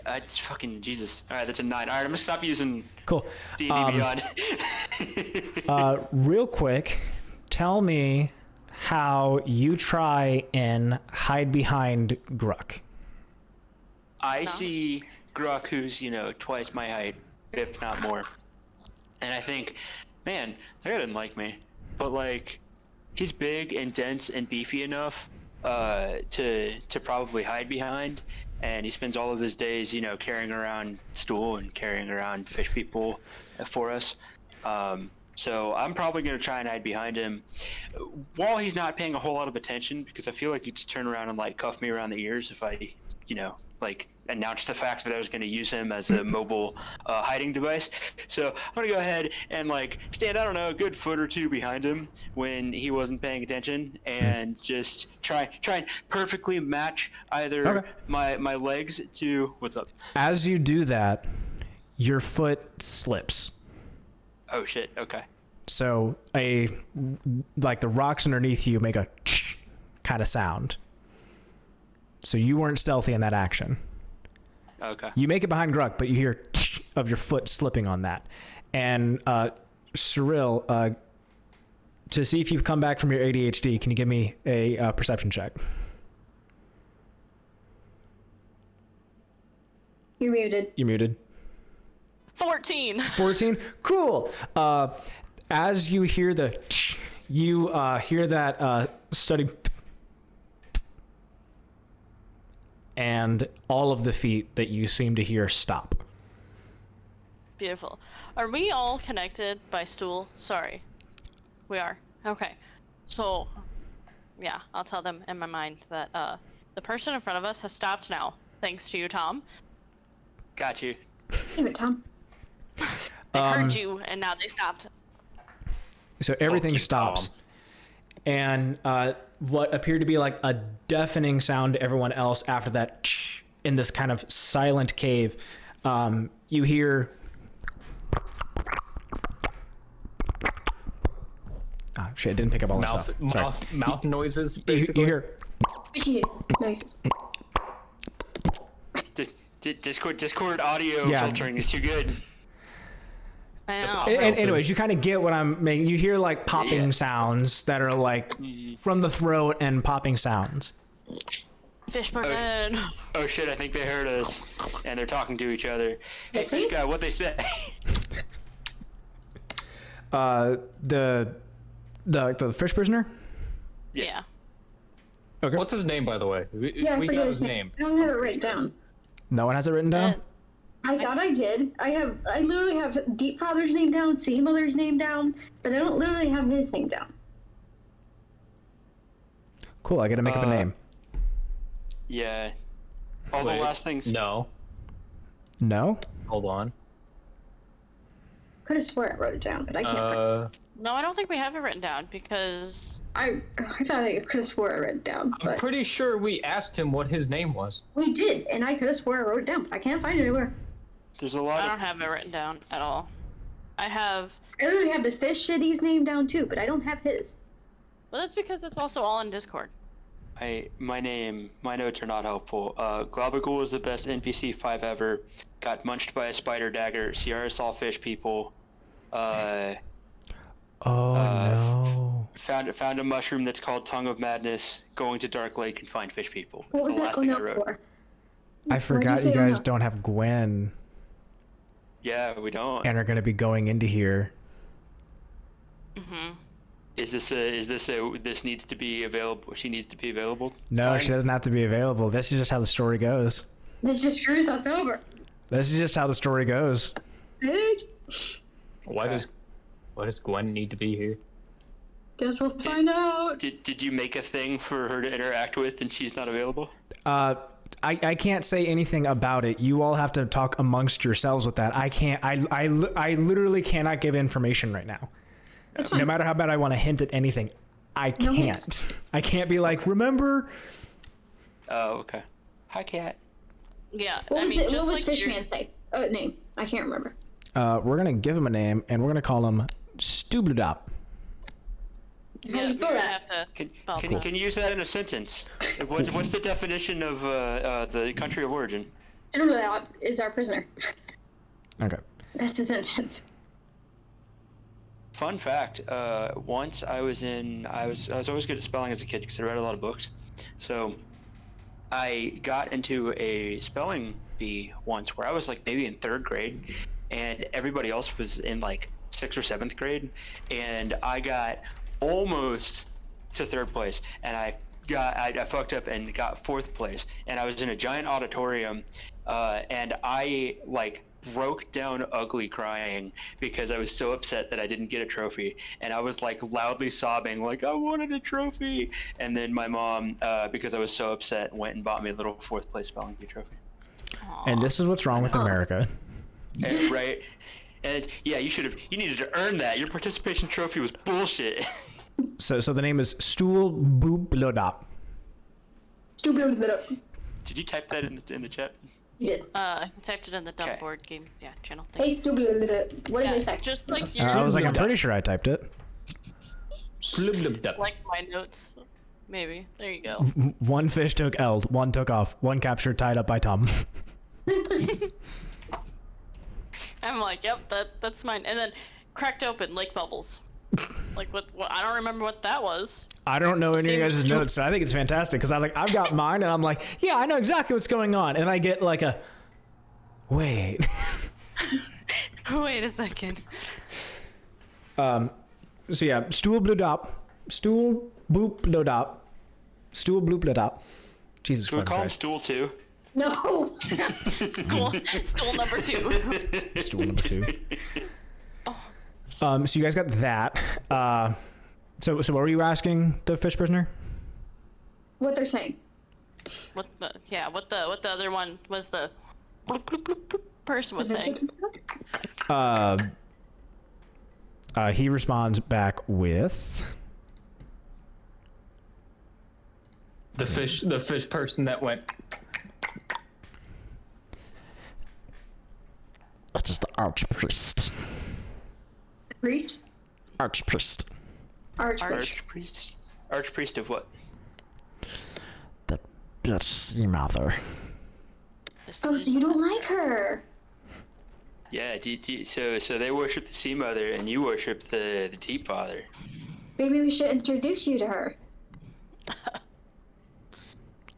It's fucking Jesus. All right, that's a 9. All right, I'm gonna stop using Cool. D&D Beyond. Real quick, tell me how you try and hide behind Gruk. I see Gruk, who's twice my height, if not more, and I think, man, that guy didn't like me, but like, he's big and dense and beefy enough to probably hide behind, and he spends all of his days, carrying around stool and carrying around fish people for us. So I'm probably going to try and hide behind him while he's not paying a whole lot of attention, because I feel like he'd just turn around and like cuff me around the ears if I, like announce the fact that I was going to use him as a mobile hiding device. So I'm going to go ahead and like stand, I don't know, a good foot or two behind him when he wasn't paying attention, and just try and perfectly match either my legs to what's up. As you do that, your foot slips. Oh shit, okay. So like the rocks underneath you make a kind of sound. So you weren't stealthy in that action. Okay. You make it behind Gruk, but you hear of your foot slipping on that. And Cirella, to see if you've come back from your ADHD, can you give me a perception check? You're muted. You're muted. 14. 14? Cool. As you hear you hear that study, and all of the feet that you seem to hear stop. Beautiful. Are we all connected by stool? Sorry. We are. Okay. So, yeah, I'll tell them in my mind that the person in front of us has stopped now, thanks to you, Tom. Got you. Damn it, Tom. They heard you, and now they stopped. So everything stops. And what appeared to be like a deafening sound to everyone else after that, in this kind of silent cave, you hear... Oh, shit, I didn't pick up all this stuff. Mouth noises, basically. You hear... Appreciate noises. Discord audio filtering is too good. I know. And anyways, you kind of get what I'm making. You hear like popping sounds that are like from the throat and popping sounds. Fish person. Oh shit, I think they heard us, and they're talking to each other. Hey, fish guy, what'd they say? The fish prisoner? Yeah. Okay. What's his name, by the way? Yeah, I we forget got his his name. I don't have it written down. No one has it written down? I thought I did. I literally have Deep Father's name down, Sea Mother's name down, but I don't literally have his name down. Cool, I gotta make up a name. Yeah. All Wait, the last things. No. No? Hold on. Could have swore I wrote it down, but I can't. No, I don't think we have it written down because I thought I could have swore I wrote it down, I'm but pretty sure we asked him what his name was. we did, and I could have swore I wrote it down. But I can't find it anywhere. There's a lot I of. don't have it written down at all. I have. I literally have the fish shitty's name down too, but I don't have his. Well, that's because it's also all in Discord. My notes are not helpful. Globagool is the best NPC 5 ever. Got munched by a spider dagger. Sierra saw fish people. Oh no. Found a mushroom that's called Tongue of Madness. Going to Dark Lake and find fish people. What was That's the that? last Oh thing no, I wrote. for? I forgot you say oh, guys no? don't have Gwen Yeah, we don't. and are gonna be going into here. Mm-hmm. Is this this needs to be available? She needs to be available. No, time? she doesn't have to be available. This is just how the story goes. This just screws us over. This is just how the story goes. Why does Gwen need to be here? Guess we'll find out. Did you make a thing for her to interact with and she's not available? I can't say anything about it. You all have to talk amongst yourselves with that. I can't. I literally cannot give information right now. That's No fine. matter how bad I want to hint at anything, I No can't. hints. I can't be like, remember? Oh, okay. Hi, cat. Yeah. What I was mean, it? What just was like your- Fishman say? Name. I can't remember. We're gonna give him a name, and we're gonna call him Sloobludop. How do Yeah, you you're spell gonna that? have to Can, spell can, that. can you use that in a sentence? What's the definition of the country of origin? Cirella is our prisoner. Okay. That's a sentence. Fun fact: once I was always good at spelling as a kid because I read a lot of books. So I got into a spelling bee once where I was like maybe in 3rd grade, and everybody else was in like 6th or 7th grade, and I got almost to 3rd place, and I fucked up and got 4th place, and I was in a giant auditorium, and I like broke down ugly crying because I was so upset that I didn't get a trophy, and I was like loudly sobbing like I wanted a trophy, and then my mom because I was so upset went and bought me a little 4th place spelling bee trophy. And this is what's wrong with America. Right. And yeah, you needed to earn that. Your participation trophy was bullshit. So the name is Sloobludop. Stupid. Did you type that in the chat? You did. I typed it in the dumb Okay. board game channel thing. Hey, stupid. What did they say? Just like I was like, I'm Sloobludop. pretty sure I typed it. Sloobludop. like my notes. Maybe. There you go. One fish took L, one took off, one captured, tied up by Tom. I'm like, yep, that's mine. And then cracked open lake bubbles. Like what? I don't remember what that was. I don't know any of you Same- guys' notes, so I think it's fantastic because I've got mine and I'm like, yeah, I know exactly what's going on, and I get like a, wait. Wait a second. So yeah, Sloobludop, Sloobludop. Jesus Can we fucking call him Christ. Stool too? No. Stool number 2. Stool number 2. So you guys got that. So what were you asking the fish prisoner? What they're saying. What the other one was the bloop, bloop, bloop, bloop person was saying. He responds back with The fish person that went. It is the archpriest. Priest? Archpriest. Archpriest. Archpriest of what? The bitch sea mother. Oh, so you don't like her? Yeah. So they worship the Sea Mother and you worship the Deep Father. Maybe we should introduce you to her.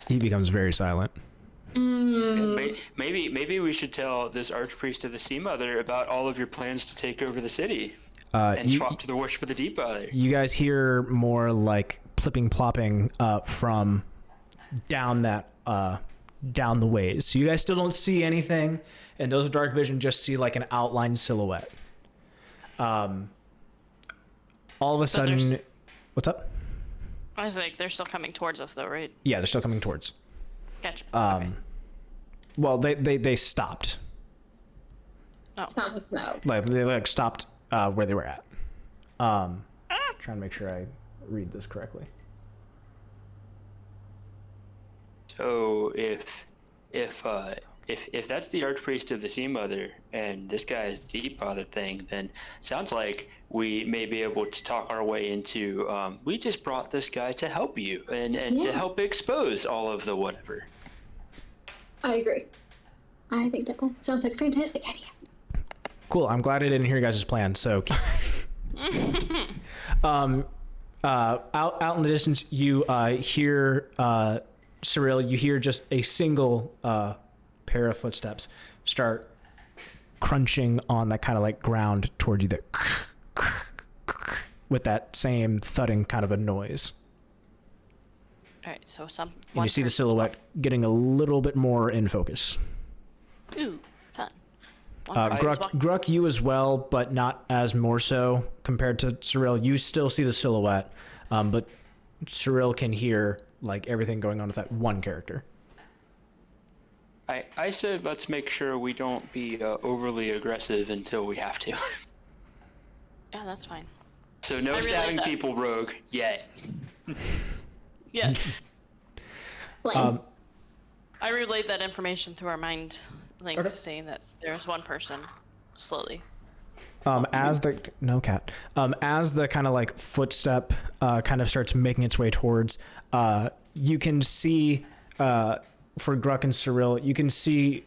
he becomes very silent. Maybe we should tell this Archpriest of the Sea Mother about all of your plans to take over the city and swap to the worship of the Deep Father. You guys hear more like plipping plopping from down that down the ways. So you guys still don't see anything, and those with dark vision just see like an outlined silhouette. All of a sudden, what's up? I was like, they're still coming towards us, though, right? Yeah, they're still coming towards. Gotcha. Okay. Okay. Well, they stopped. Oh. No. Like they like stopped where they were at. Trying to make sure I read this correctly. So if that's the archpriest of the Sea Mother and this guy is the Deep Father thing, then sounds like we may be able to talk our way into. We just brought this guy to help you and to help expose all of the whatever. I agree. I think that sounds like a fantastic idea. Cool. I'm glad I didn't hear your guys' plan. So, out in the distance, you hear Cirella. You hear just a single pair of footsteps start crunching on that kind of like ground toward you. That with that same thudding kind of a noise. All right, so And you see the silhouette getting a little bit more in focus. Ooh, fun. Gruk, you as well, but not as more so compared to Cirella. You still see the silhouette, but Cirella can hear like everything going on with that one character. I said let's make sure we don't be overly aggressive until we have to. Yeah, that's fine. So no stabbing people rogue yet. Yeah. Lame. I relayed that information through our mind links, Okay. saying that there's one person slowly. As the kind of like footstep kind of starts making its way towards, you can see for Gruk and Cirella, you can see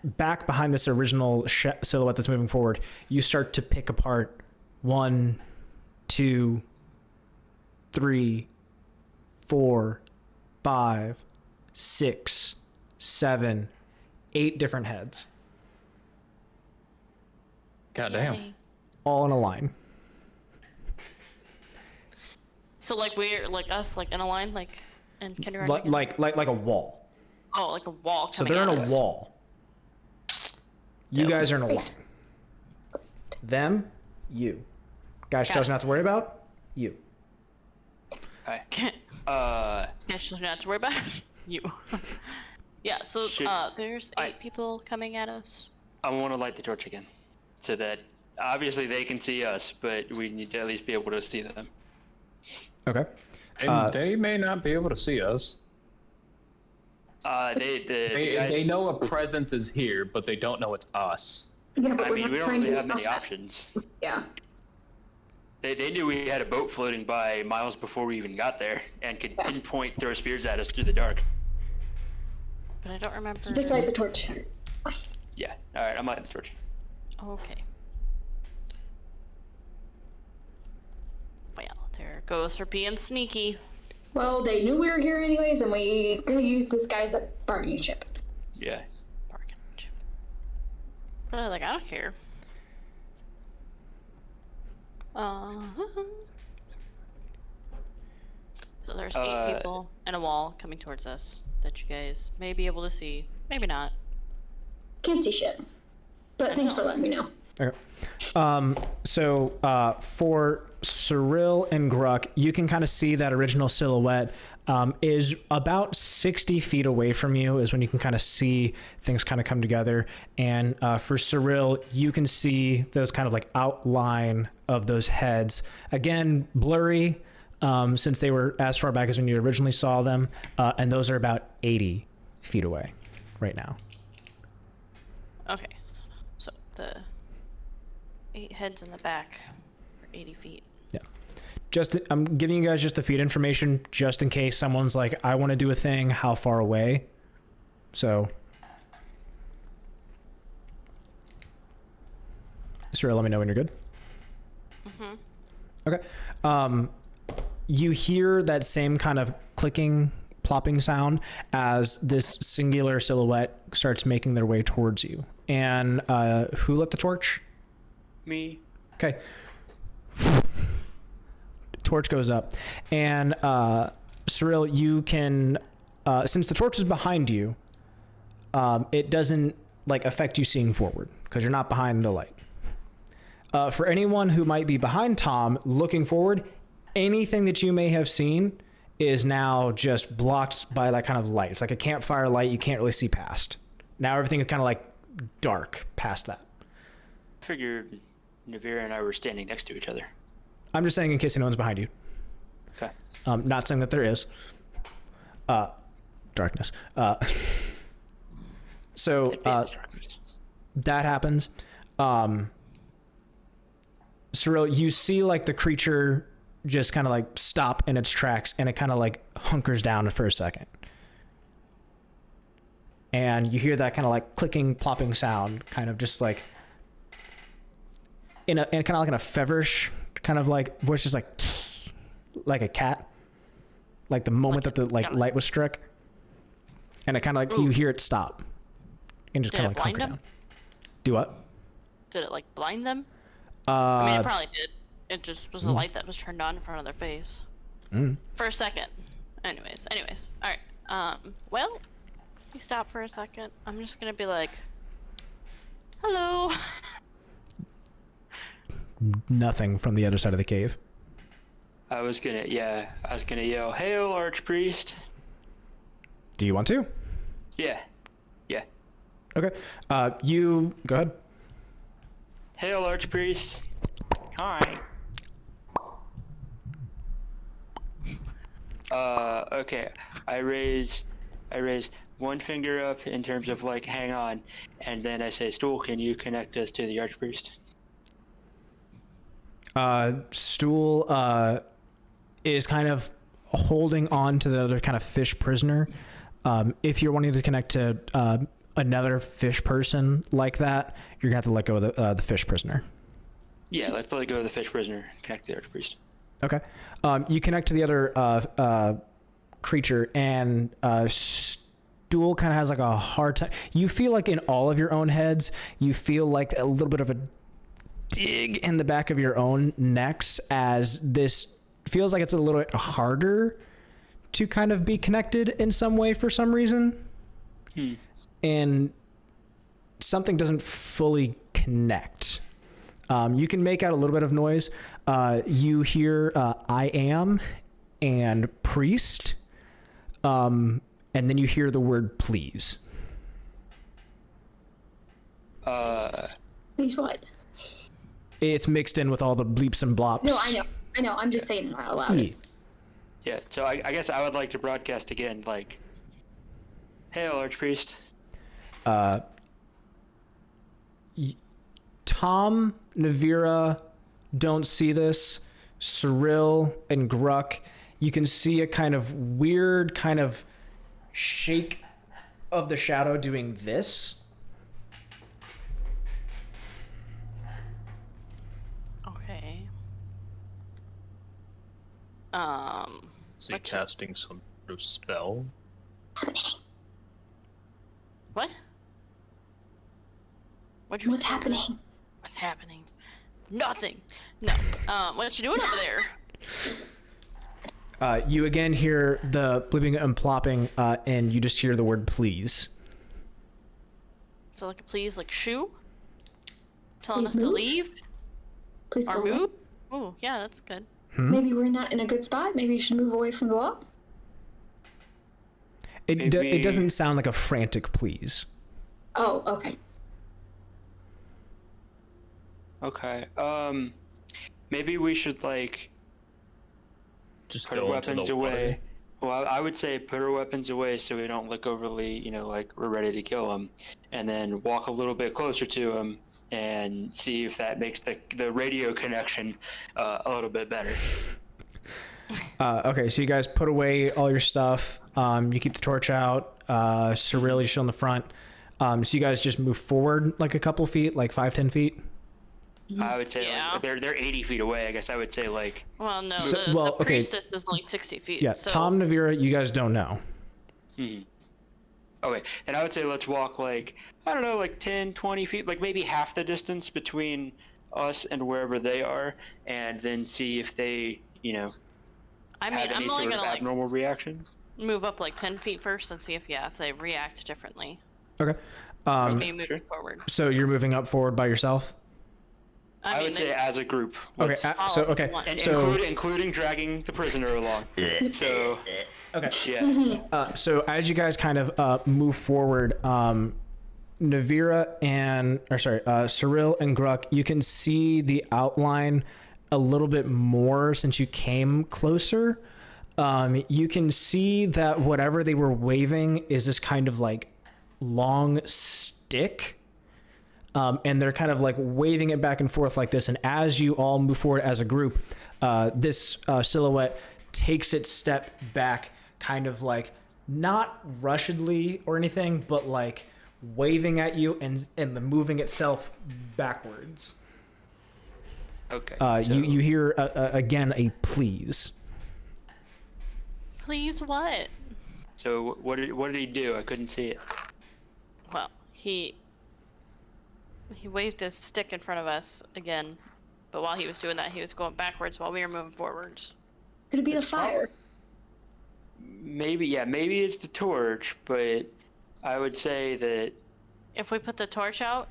back behind this original silhouette that's moving forward. You start to pick apart 1, 2, 3, 4, 5, 6, 7, 8 different heads, Goddamn. all in a line. So like we're like us, like in a line, like in kindergarten. Like a wall. Oh, like a wall. So coming they're in at a us. wall. You guys are in a line. Them, you. Guys tells you not to worry about, you. Hi. Yeah, she's not to worry about you. Yeah. So Should- there's 8 people coming at us. I want to light the torch again, so that obviously they can see us, but we need to at least be able to see them. Okay. They may not be able to see us. They know a presence is here, but they don't know it's us. Yeah, but I we're mean, not we don't trying really to have many cross that. options. Yeah. They knew we had a boat floating by miles before we even got there, and could pinpoint throw spears at us through the dark. But I don't remember. Just light the torch. Yeah. All right, I'm lighting the torch. Okay. Well, there goes for being sneaky. Well, they knew we were here anyways, and we're gonna use this guy's bargaining chip. Yeah. Bargain chip. But like, I don't care. So there's 8 people and a wall coming towards us that you guys may be able to see, maybe not. Can't see shit. But thanks for letting me know. Okay. So for Cirella and Gruk, you can kind of see that original silhouette is about 60 feet away from you is when you can kind of see things kind of come together. And for Cirella, you can see those kind of like outline of those heads. Again, blurry since they were as far back as when you originally saw them. And those are about 80 feet away right now. Okay. So the 8 heads in the back are 80 feet. Yeah. I'm giving you guys just the feed information just in case someone's like, I want to do a thing, how far away? So, Cirella, let me know when you're good. Okay. You hear that same kind of clicking, plopping sound as this singular silhouette starts making their way towards you. And who lit the torch? Me. Okay. Torch goes up. And Cirella, you can, since the torch is behind you, it doesn't like affect you seeing forward because you're not behind the light. For anyone who might be behind Tom looking forward, anything that you may have seen is now just blocked by that kind of light. It's like a campfire light you can't really see past. Now everything is kind of like dark past that. I figured Nevira and I were standing next to each other. I'm just saying in case anyone's behind you. Okay. Not saying that there is. Darkness. So that happens. Cirella, you see like the creature just kind of like stop in its tracks, and it kind of like hunkers down for a second. And you hear that kind of like clicking, plopping sound, kind of just like in kind of like in a feverish kind of like voice, just like a cat, like the moment that the like light was struck, and it kind of like you hear it stop and just kind of like hunker down. Do what? Did it like blind them? I mean, it probably did. It just was a light that was turned on in front of their face for a second. Anyways, all right. Well, we stop for a second. I'm just gonna be like, hello. Nothing from the other side of the cave. I was gonna yell, "Hail, Archpriest!" Do you want to? Yeah. Okay. You go ahead. Hail, Archpriest! Hi. Okay. I raise one finger up in terms of like, hang on, and then I say, "Stool, can you connect us to the Archpriest?" Stool is kind of holding on to the other kind of fish prisoner. If you're wanting to connect to another fish person like that, you're gonna have to let go of the fish prisoner. Yeah, let's let go of the fish prisoner. Connect to the Archpriest. Okay. You connect to the other creature, and Stool kind of has like a hard time. You feel like in all of your own heads, you feel like a little bit of a dig in the back of your own necks, as this feels like it's a little bit harder to kind of be connected in some way for some reason. And something doesn't fully connect. You can make out a little bit of noise. You hear I am and priest. And then you hear the word please. Please what? It's mixed in with all the bleeps and blops. No, I know. I'm just saying it out loud. Yeah, so I guess I would like to broadcast again, like, "Hail, Archpriest!" Tom, Nevira don't see this. Cirella and Gruk, you can see a kind of weird kind of shake of the shadow doing this. Okay. Is he casting some sort of spell? What? What's happening? What's happening? Nothing. No. What you doing over there? You again hear the blipping and plopping, and you just hear the word please. So like a please, like shoo? Telling Please us to move? leave? Please Or go away. move? Ooh, yeah, that's good. Maybe we're not in a good spot. Maybe you should move away from the wall. It doesn't sound like a frantic please. Oh, okay. Okay. Maybe we should like Just put our go into weapons the water. away. Well, I would say put our weapons away so we don't look overly, like we're ready to kill him, and then walk a little bit closer to him and see if that makes the radio connection a little bit better. Okay, so you guys put away all your stuff. You keep the torch out. Cirella, you're still in the front. So you guys just move forward like a couple feet, like 5-10 feet. I would say Yeah. like, they're 80 feet away. I guess I would say like. Well, no, So- the okay. priestess is only 60 feet. Yeah, so Tom, Nevira, you guys don't know. Okay, and I would say let's walk like, I don't know, like 10, 20 feet, like maybe half the distance between us and wherever they are, and then see if they, I mean, have any I'm only sort of gonna like abnormal reaction. move up like 10 feet first and see if they react differently. Okay. Me moving forward. So you're moving up forward by yourself? I would say as a group. Okay. So including dragging the prisoner along. So. Okay. Yeah. So as you guys kind of move forward, Nevira Cirella and Gruk, you can see the outline a little bit more since you came closer. You can see that whatever they were waving is this kind of like long stick. And they're kind of like waving it back and forth like this. And as you all move forward as a group, this silhouette takes its step back, kind of like not rushedly or anything, but like waving at you and moving itself backwards. Okay. You hear again a please. Please what? So what did he do? I couldn't see it. Well, he waved his stick in front of us again, but while he was doing that, he was going backwards while we were moving forwards. Could it be the fire? Maybe it's the torch, but I would say that. If we put the torch out,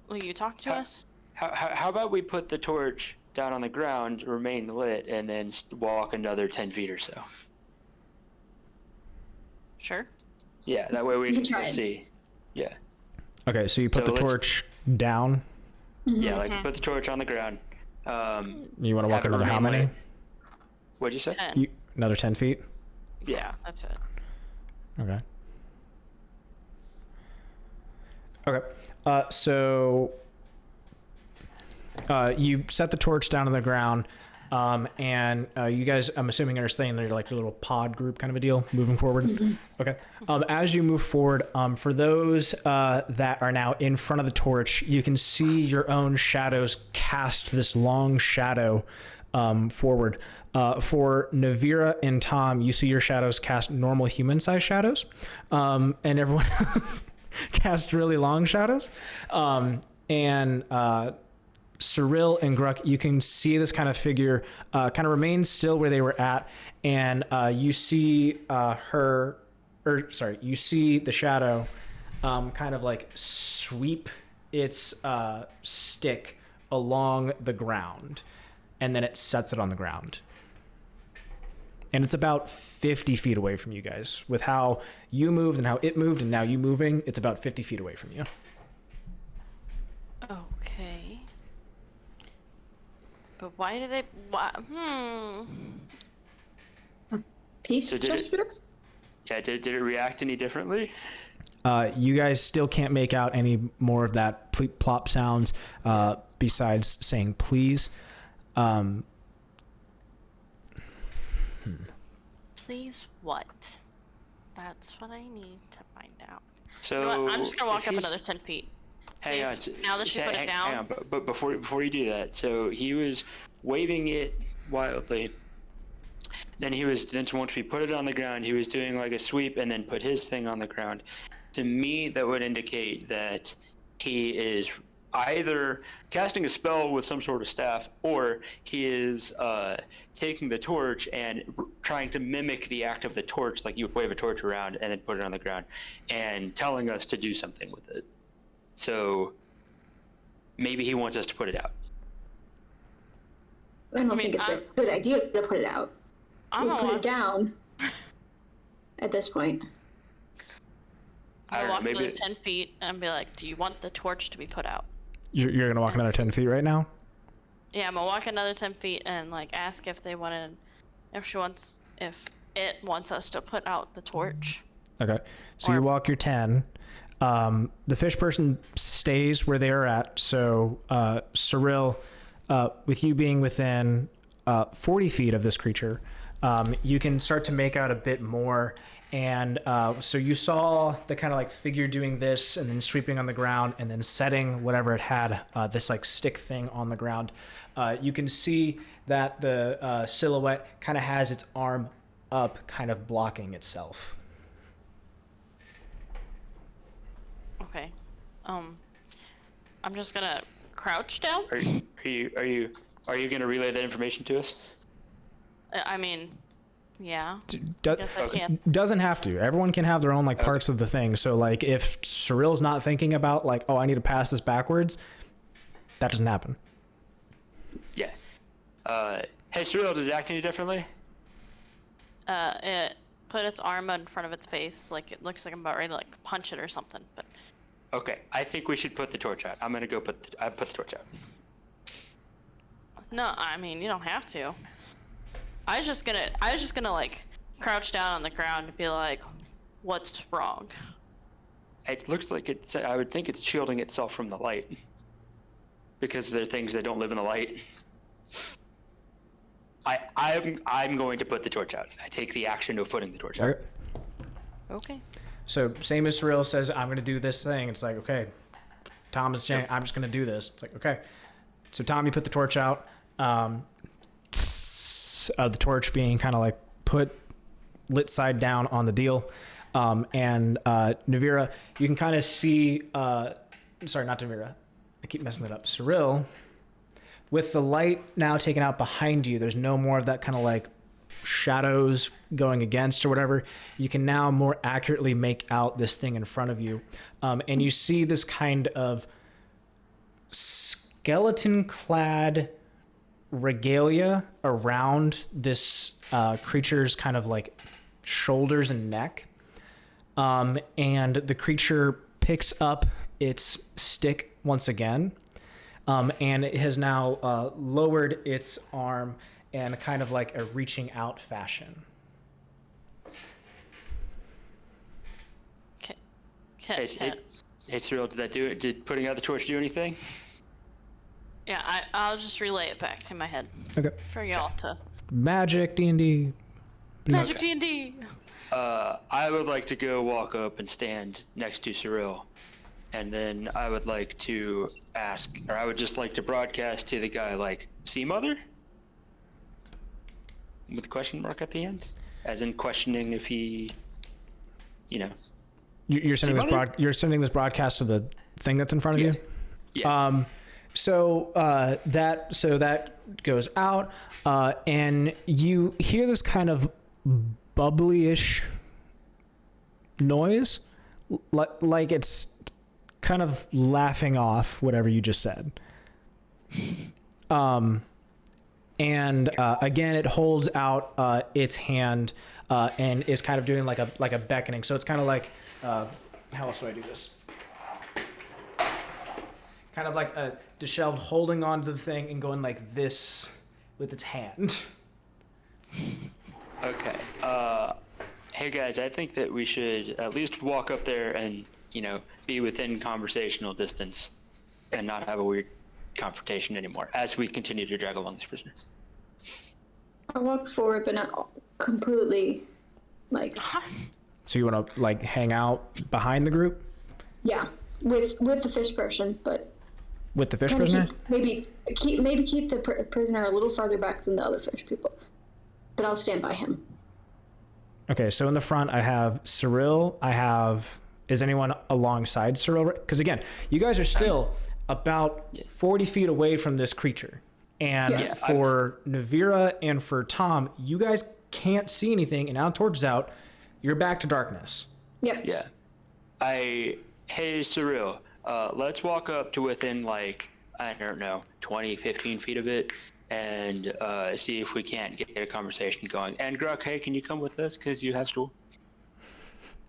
will you talk to us? How about we put the torch down on the ground, remain lit, and then walk another 10 feet or so? Sure. Yeah, that way we can try still it. see. Yeah. Okay, so you put So the torch down. Yeah, like put the torch on the ground. You want to walk have it another how remain many? lit. What'd you say? 10. Another 10 feet? Yeah, that's it. Okay. Okay. So you set the torch down on the ground, and you guys, I'm assuming, are staying there like your little pod group kind of a deal, moving forward. Okay. As you move forward, for those that are now in front of the torch, you can see your own shadows cast this long shadow forward. For Nevira and Tom, you see your shadows cast normal human-sized shadows, and everyone else cast really long shadows. And Cirella and Gruk, you can see this kind of figure kind of remain still where they were at, and you see you see the shadow kind of like sweep its stick along the ground, and then it sets it on the ground. And it's about 50 feet away from you guys. With how you moved and how it moved and now you moving, it's about 50 feet away from you. Okay. But why did they... Peace So did it- gesture? Yeah, did it react any differently? You guys still can't make out any more of that pleep plop sounds besides saying please. Please what? That's what I need to find out. So You know what? I'm just gonna walk if up he's- another 10 feet. See Hang if- on. so- now that you put it down. Hang on, but before you do that, so he was waving it wildly. Then once we put it on the ground, he was doing like a sweep and then put his thing on the ground. To me, that would indicate that he is either casting a spell with some sort of staff, or he is taking the torch and trying to mimic the act of the torch, like you would wave a torch around and then put it on the ground, and telling us to do something with it. So maybe he wants us to put it out. I don't think it's a good idea to put it out. I'm We'll gonna put walk, it down at this point. I don't walk know, another maybe 10 feet and be like, do you want the torch to be put out? You're going to walk another 10 feet right now? Yeah, I'm gonna walk another 10 feet and like ask if if it wants us to put out the torch. Okay. So you walk your 10. The fish person stays where they are at. So, Cirella, with you being within 40 feet of this creature, you can start to make out a bit more. And so you saw the kind of like figure doing this and then sweeping on the ground and then setting whatever it had, this like stick thing on the ground. You can see that the silhouette kind of has its arm up, kind of blocking itself. Okay. I'm just gonna crouch down. Are you going to relay that information to us? I mean, Yeah. Do- Guess I can't. doesn't have to. Everyone can have their own like parts of the thing. So like if Ciril's not thinking about like, oh, I need to pass this backwards, that doesn't happen. Yeah. Hey, Cirella, does it act any differently? It put its arm in front of its face, like it looks like I'm about ready to like punch it or something. But Okay, I think we should put the torch out. I'm gonna go put the torch out. no, I mean you don't have to. I was just gonna like crouch down on the ground and be like, "What's wrong?" It looks like I would think it's shielding itself from the light. Because there are things that don't live in the light. I'm going to put the torch out. I take the action of putting the torch out. Okay. Okay. So same as Cirilla says, I'm going to do this thing. It's like, okay. Tom is saying, I'm just going to do this. It's like, okay. So Tom, you put the torch out. The torch being kind of like lit side down on the deal. And Nevira, you can kind of see, sorry, not Nevira. I keep messing that up. Cirilla, with the light now taken out behind you, there's no more of that kind of like shadows going against or whatever. You can now more accurately make out this thing in front of you. And you see this kind of skeleton-clad regalia around this creature's kind of like shoulders and neck. And the creature picks up its stick once again. And it has now lowered its arm in kind of like a reaching out fashion. Okay. Hey, Cirella, did that do it? Did putting out the torch do anything? Yeah, I'll just relay it back in my head Okay. for y'all to Magic, D&D. Magic D&D. I would like to go walk up and stand next to Cirella. And then I would like to ask, or I would just like to broadcast to the guy, like, see mother? With a question mark at the end? As in questioning if he, you know. You're sending See, you're sending this broadcast to the thing that's in front of you? Yeah. So that goes out, and you hear this kind of bubbly-ish noise, like it's kind of laughing off whatever you just said. And again, it holds out its hand and is kind of doing like a beckoning. So it's kind of like, how else do I do this? Kind of like a disheveled holding onto the thing and going like this with its hand. Okay. Hey guys, I think that we should at least walk up there and, you know, be within conversational distance and not have a weird confrontation anymore as we continue to drag along this prisoner. I walk forward, but not completely, like. So you want to like hang out behind the group Yeah, with the fish person, but with the fish kinda prisoner? keep the prisoner a little farther back than the other fish people. But I'll stand by him. Okay, so in the front I have Cirilla. Is anyone alongside Cirilla? Because again, you guys are still about 40 feet away from this creature. And for Nevira and for Tom, you guys can't see anything, and now torch is out. You're back to darkness. Yep. Yeah. Hey, Cirilla, let's walk up to within, like, I don't know, 20, 15 feet of it and see if we can't get a conversation going. And Gruk, hey, can you come with us because you have stool?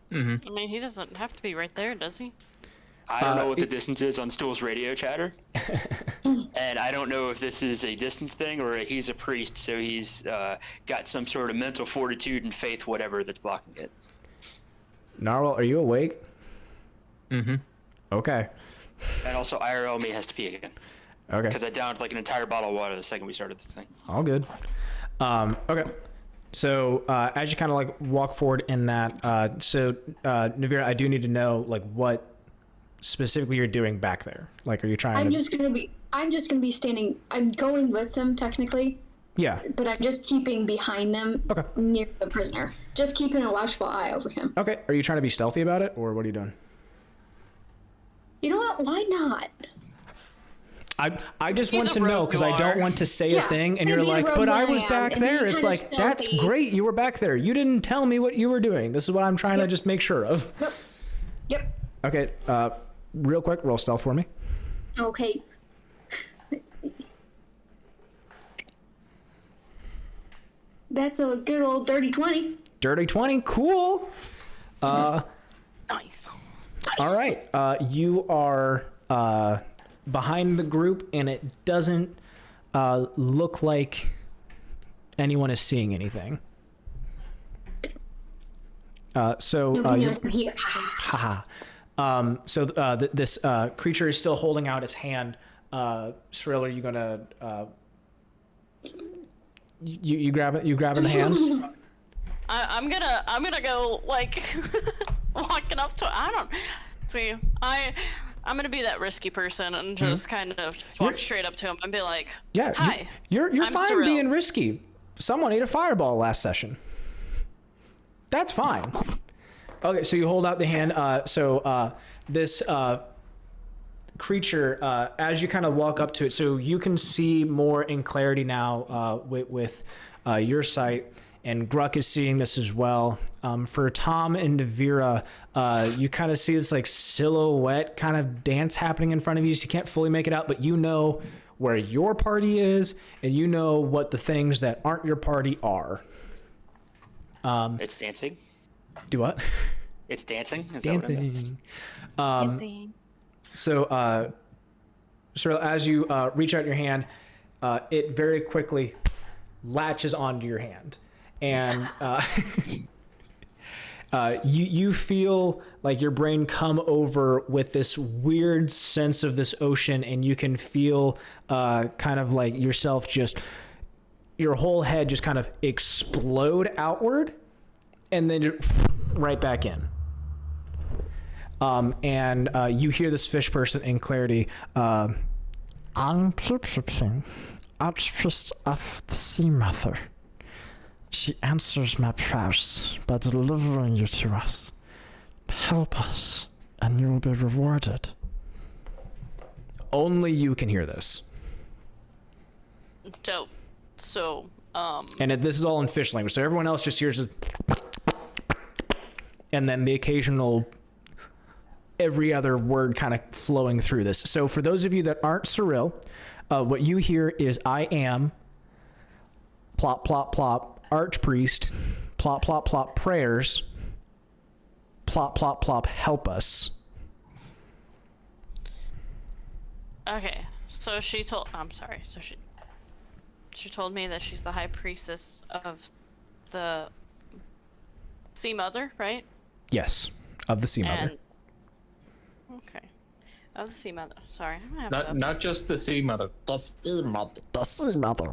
I mean, he doesn't have to be right there, does he? I don't know what the distance is on Stool's radio chatter. And I don't know if this is a distance thing or he's a priest, so he's got some sort of mental fortitude and faith, whatever, that's blocking it. Narwhal, are you awake? Mm-hmm. Okay. And also, IRL me has to pee again. Okay. Because I downed like an entire bottle of water the second we started this thing. All good. Okay. So as you kind of like walk forward in that, Nevira, I do need to know like what specifically you're doing back there. Like, are you trying I'm just gonna be standing. I'm going with them technically. Yeah. But I'm just keeping behind them. Okay. Near the prisoner. Just keeping a watchful eye over him. Okay. Are you trying to be stealthy about it, or what are you doing? You know what? Why not? I just want the to know rogue because you I don't are. want to say a Yeah, thing, and gonna you're be the like, rogue but I that I was am, back and be there. It's kinda like, that's stealthy. great. You were back there. You didn't tell me what you were doing. This is what I'm trying to just make sure of. Yep. Okay, real quick, roll stealth for me. Okay. That's a good old dirty 20. Dirty 20, cool. Nice. All right, you are behind the group, and it doesn't look like anyone is seeing anything. So Nobody you, knows I'm here. haha. This creature is still holding out his hand. Cirella, are you gonna you grab it? You grab in the hand. I'm gonna go like walking up to. I don't see. I'm gonna be that risky person and just kind of just walk straight up to him and be like, Yeah, "Hi, you're I'm fine Cirella." being risky. Someone ate a fireball last session. That's fine. Okay, so you hold out the hand. This creature, as you kind of walk up to it, so you can see more in clarity now with your sight, and Gruk is seeing this as well. For Tom and Nevira, you kind of see this like silhouette kind of dance happening in front of you, so you can't fully make it out, but you know where your party is, and you know what the things that aren't your party are. It's dancing. Do what? It's dancing. Is that what it means? Dancing. So, as you reach out your hand, it very quickly latches onto your hand, and you feel like your brain come over with this weird sense of this ocean, and you can feel kind of like yourself just, your whole head just kind of explode outward, and then right back in. And you hear this fish person in clarity. I'm Pluplup, Archpriest of the Sea Mother. She answers my prayers by delivering you to us. Help us, and you will be rewarded. Only you can hear this. Dope. So, And this is all in fish language, so everyone else just hears it. And then the occasional, every other word kind of flowing through this. So for those of you that aren't Cirella, what you hear is I am, plop, plop, plop, archpriest, plop, plop, plop, prayers, plop, plop, plop, help us. okay. So she told. I'm sorry. So she told me that she's the high priestess of the Sea Mother, right? Yes, of the Sea Mother. And okay, of the Sea Mother. Sorry, I'm gonna have to. Not just the sea mother. The Sea Mother. The Sea Mother.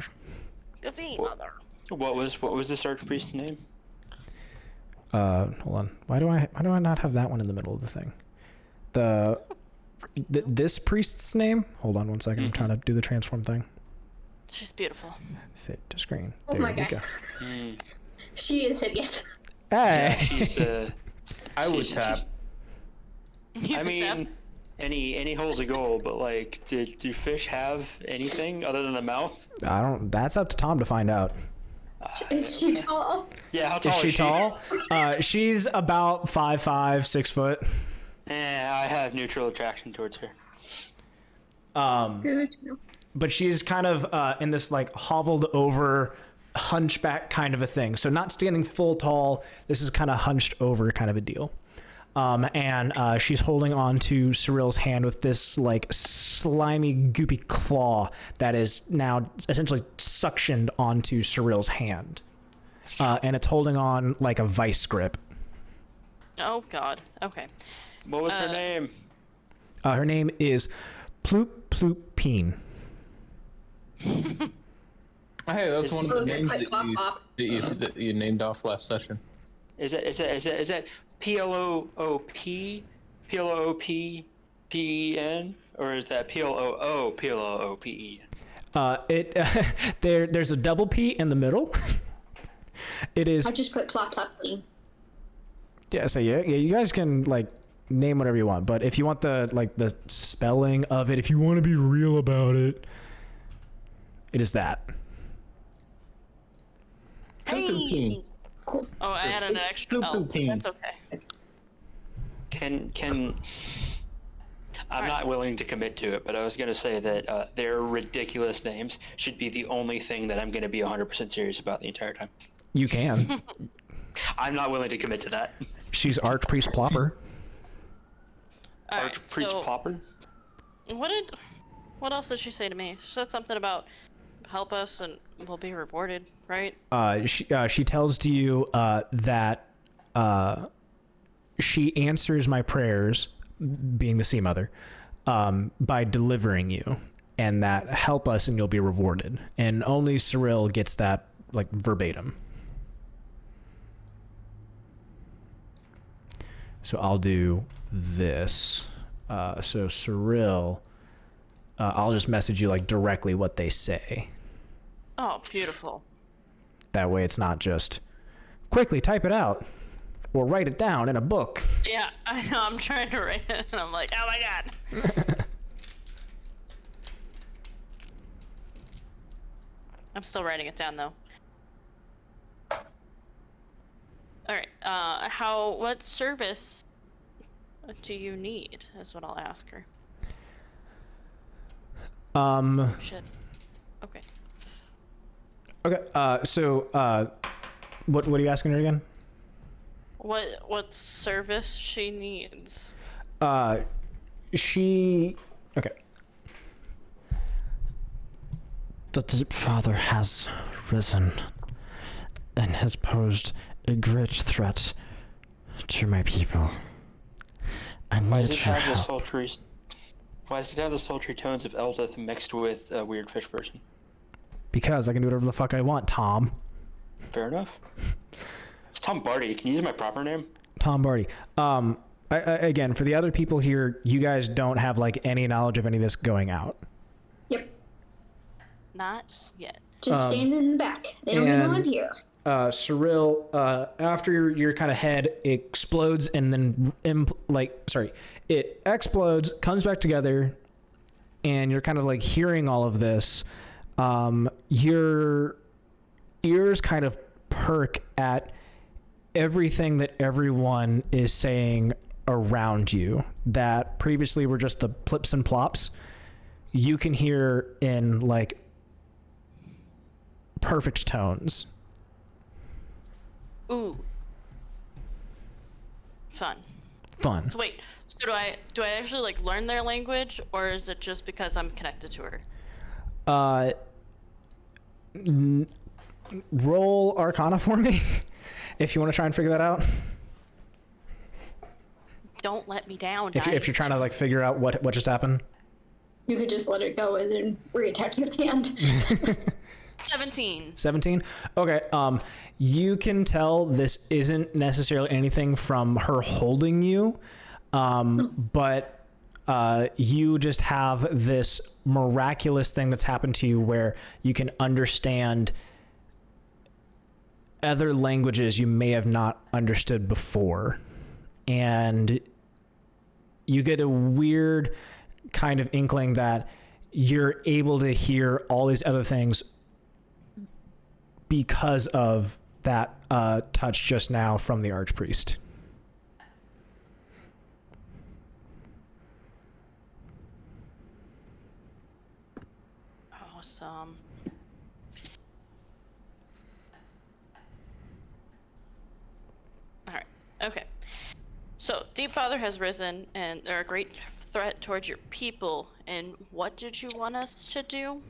The Sea Mother. What was this archpriest's name? Hold on. Why do I not have that one in the middle of the thing? This priest's name? Hold on one second. I'm trying to do the transform thing. She's beautiful. Fit to screen. Oh There my we god. go. She is hideous. Hey. She's I would she's- tap. I mean, any hole's a goal, but like, do fish have anything other than the mouth? I don't. That's up to Tom to find out. Is she tall? Yeah, how tall Is she tall? She's about 5'5", 6 foot. I have neutral attraction towards her. Good to know. But she's kind of in this like hoveled over hunchback kind of a thing. So not standing full tall. This is kind of hunched over kind of a deal. And she's holding on to Cirella's hand with this like slimy, goopy claw that is now essentially suctioned onto Cirella's hand. And it's holding on like a vice grip. Oh God. Okay. What was her name? Her name is Ploop Ploop Peen. Hey, that's one of the Those are names like pop pop. that you named off last session. Is that P-L-O-O-P? P-L-O-O-P-P-E-N? Or is that P-L-O-O-P-L-O-O-P-E-N? There's a double P in the middle. It is I just put plop plop clean. yeah. So yeah. You guys can like name whatever you want, but if you want the spelling of it, if you want to be real about it, it is that. Hey! Cool. Oh, I added an extra L. That's okay. Can I'm not willing to commit to it, but I was going to say that their ridiculous names should be the only thing that I'm going to be 100% serious about the entire time. You can. I'm not willing to commit to that. She's Archpriest Plopper. Alright, Archpriest so Plopper? what else did she say to me? She said something about help us and we'll be rewarded, right? She tells to you that she answers my prayers, being the Sea Mother, by delivering you, and that help us and you'll be rewarded. And only Cirella gets that like verbatim. So I'll do this. So Cirella, I'll just message you like directly what they say. Oh, beautiful. That way it's not just quickly type it out or write it down in a book. Yeah, I know. I'm trying to write it, and I'm like, oh my god. I'm still writing it down, though. All right. What service do you need? Is what I'll ask her. Shit. Okay. Okay. So, what are you asking her again? What service she needs? Okay. The Deep Father has risen and has posed a great threat to my people. I Why need does it your have the help. sultry? Why does it have the sultry tones of Eldith mixed with a weird fish person? Because I can do whatever the fuck I want, Tom. Fair enough. It's Tom Bardy. Can you use my proper name? Tom Bardy. Again, for the other people here, you guys don't have like any knowledge of any of this going out. Yep. Not yet. Just stand in the back. They don't even want here. Cirella, after your kind of head explodes and then it explodes, comes back together, and you're kind of like hearing all of this. Your ears kind of perk at everything that everyone is saying around you that previously were just the plips and plops. You can hear in like perfect tones. Ooh. Fun. So wait, so do I actually like learn their language, or is it just because I'm connected to her? Roll Arcana for me, if you want to try and figure that out. Don't let me down, If you're trying to like figure out what just happened. You could just let it go and then reattach your hand. 17. Okay. You can tell this isn't necessarily anything from her holding you, but you just have this miraculous thing that's happened to you where you can understand other languages you may have not understood before, and you get a weird kind of inkling that you're able to hear all these other things because of that touch just now from the Archpriest. Awesome. All right. Okay. So, Deep Father has risen, and they're a great threat towards your people. And what did you want us to do?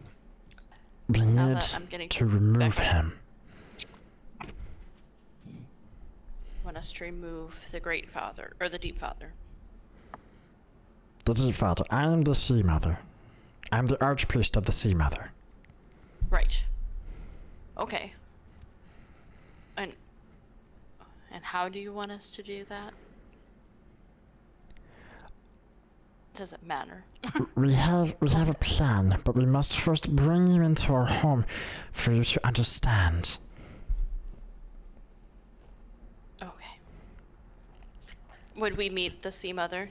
We Now need that I'm getting to remove back- him. Want us to remove the Great Father, or the Deep Father? The Deep Father. I am the Sea Mother. I'm the Archpriest of the Sea Mother. Right. Okay. And how do you want us to do that? Does it matter? We have a plan, but we must first bring you into our home for you to understand. Okay. would we meet the Sea Mother?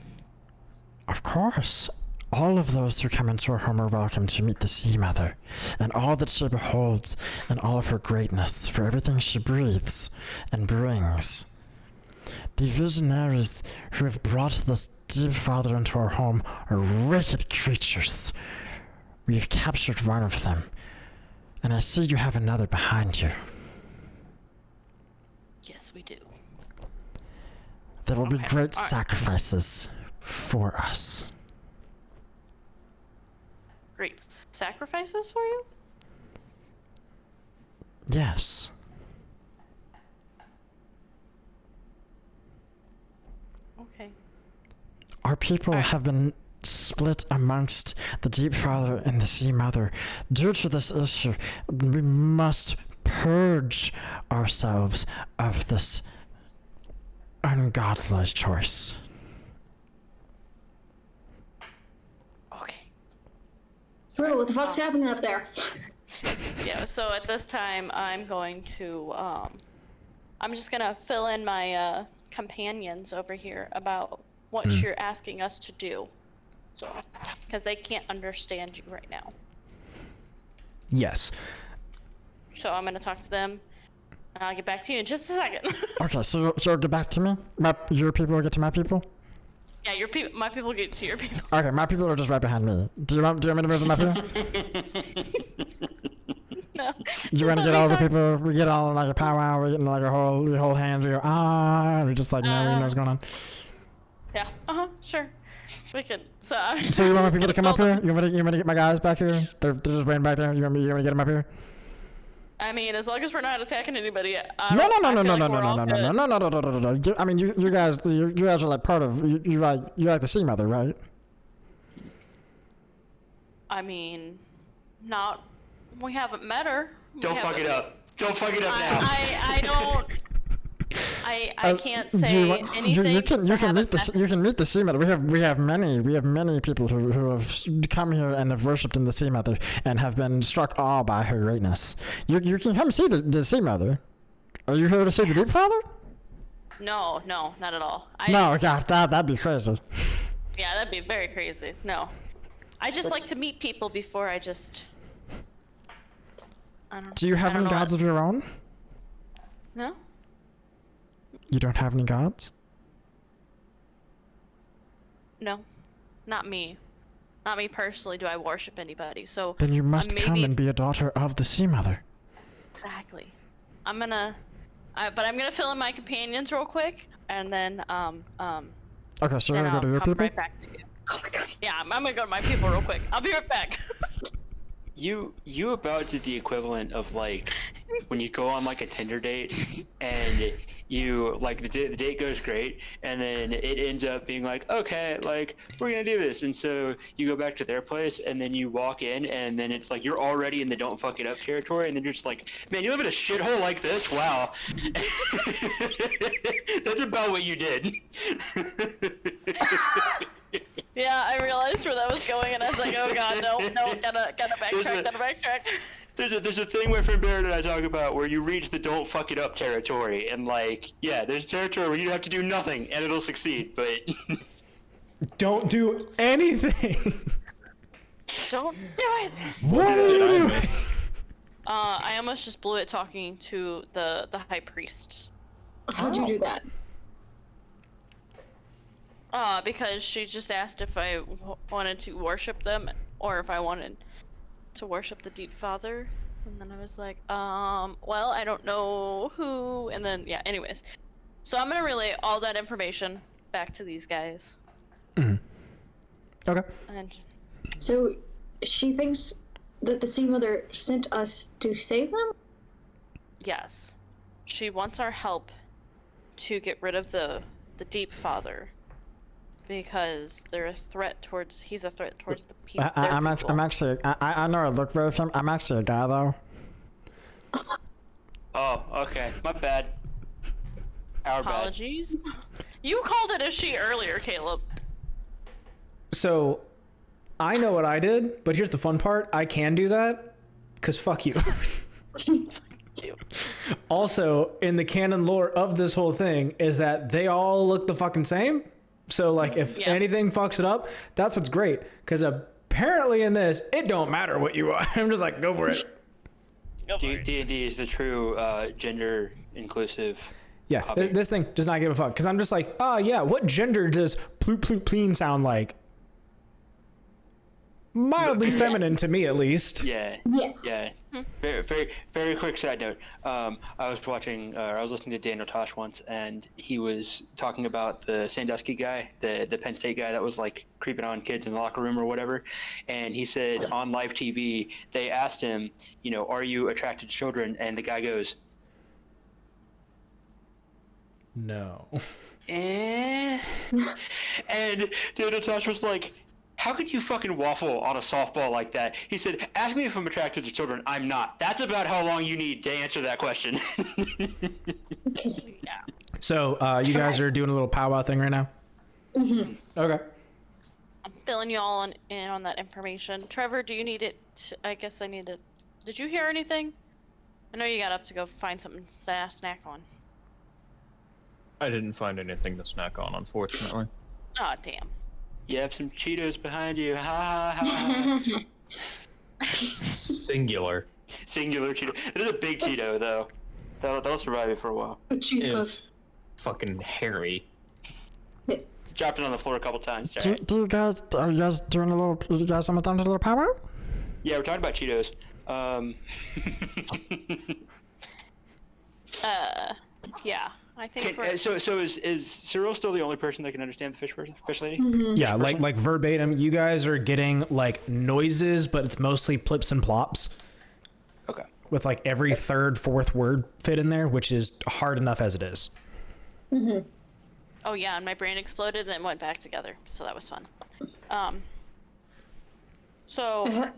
Of course. All of those who come into our home are welcome to meet the Sea Mother, and all that she beholds, and all of her greatness, for everything she breathes and brings. The visionaries who have brought this deep father into our home are wicked creatures. We've captured one of them, and I see you have another behind you. Yes, we do. There will be Okay, great alright. sacrifices for us. Great sacrifices for you? Yes. Okay. Our people Alright. have been split amongst the Deep Father and the Sea Mother. Due to this issue, we must purge ourselves of this ungodly choice. Okay. Bro, what the fuck's happening up there? Yeah, so at this time, I'm going to, I'm just gonna fill in my, companions over here about what you're asking us to do. So, because they can't understand you right now. Yes. So I'm gonna talk to them, and I'll get back to you in just a second. Okay, so you'll get back to me? Your people will get to my people? Yeah, your people, my people get to your people. Okay, my people are just right behind me. Do you want me to move them up here? No. Do you want to get all the people? We get all in like a powwow. We get in like we hold hands. We go and we just like we know what's going on. Yeah. Sure. We can. So. So you want my people to come up here? You want me to get my guys back here? They're just waiting back there. You want me to get them up here? I mean, as long as we're not attacking anybody. No. I mean, you guys are like part of you like the Sea Mother, right? I mean, not. We haven't met her. Don't fuck it up. Don't fuck it up now. I don't. I can't say anything. You can meet the Sea Mother. We have many people who have come here and have worshipped in the Sea Mother and have been struck awe by her greatness. You can come see the Sea Mother. Are you here to see the Deep Father? No, not at all. No, God, that'd be crazy. Yeah, that'd be very crazy. No, I just like to meet people before I just. I don't. Do you have any gods of your own? No. You don't have any gods? No, not me. Not me personally. Do I worship anybody? So. Then you must come maybe- and be a daughter of the Sea Mother. Exactly. I'm gonna. But I'm gonna fill in my companions real quick, and then Okay, so then we're gonna go to I'll your come people? right back to you. Oh my god. Yeah, I'm gonna go to my people real quick. I'll be right back. You about did the equivalent of like when you go on like a Tinder date and you like the date goes great and then it ends up being like, okay, like we're gonna do this, and so you go back to their place and then you walk in and then it's like you're already in the don't fuck it up territory and then you're just like, man, you live in a shithole like this? Wow. That's about what you did. Yeah, I realized where that was going, and I was like, oh god, no, gotta backtrack. There's a thing my friend Barrett and I talk about where you reach the don't fuck it up territory, and like, yeah, there's territory where you have to do nothing and it'll succeed, but Don't do anything. Don't do it. What are you doing? I almost just blew it talking to the high priest. How'd you do that? Because she just asked if I wanted to worship them or if I wanted to worship the Deep Father, and then I was like, well, I don't know who, and then yeah, anyways. So I'm gonna relay all that information back to these guys. Okay. And So, she thinks that the Sea Mother sent us to save them? yes, she wants our help to get rid of the Deep Father. Because he's a threat towards the people. I'm actually, I know I look very femme. I'm actually a guy though. oh, okay, my bad. Our bad. Apologies. You called it a she earlier, Caleb. So, I know what I did, but here's the fun part. I can do that, because fuck you. Also, in the canon lore of this whole thing is that they all look the fucking same. So, like, if anything fucks it up, that's what's great. Because apparently in this, it don't matter what you are. I'm just like, go for it. D&D is the true gender inclusive. Yeah, this thing does not give a fuck. Because I'm just like, oh, yeah, what gender does ploop ploop pleen sound like? Mildly feminine to me, at least. Yeah. Yes. Yeah. Very, very, very quick side note. I was listening to Daniel Tosh once, and he was talking about the Sandusky guy, the Penn State guy that was like creeping on kids in the locker room or whatever. And he said on live TV, they asked him, you know, are you attracted to children? And the guy goes, No. eh. And Daniel Tosh was like, how could you fucking waffle on a softball like that? He said, ask me if I'm attracted to children. I'm not. That's about how long you need to answer that question. Yeah. So, you guys are doing a little powwow thing right now? Mm-hmm. Okay. I'm filling you all in on that information. Trevor, do you need it? I guess I need it. Did you hear anything? I know you got up to go find something to snack on. I didn't find anything to snack on, unfortunately. Aw, damn. You have some Cheetos behind you. Ha ha ha. Singular. Singular Cheeto. It is a big Cheeto, though. That'll survive you for a while. Cheese Is puff. fucking hairy. Dropped it on the floor a couple times. It's all right. Do you guys, are you guys doing a little, you guys almost done with a little powwow? Yeah, we're talking about Cheetos. Yeah. I think So is Cyril still the only person that can understand the fish lady? Yeah, like verbatim, you guys are getting like noises, but it's mostly plips and plops. Okay. With like every third, fourth word fit in there, which is hard enough as it is. Oh yeah, and my brain exploded and went back together, so that was fun. So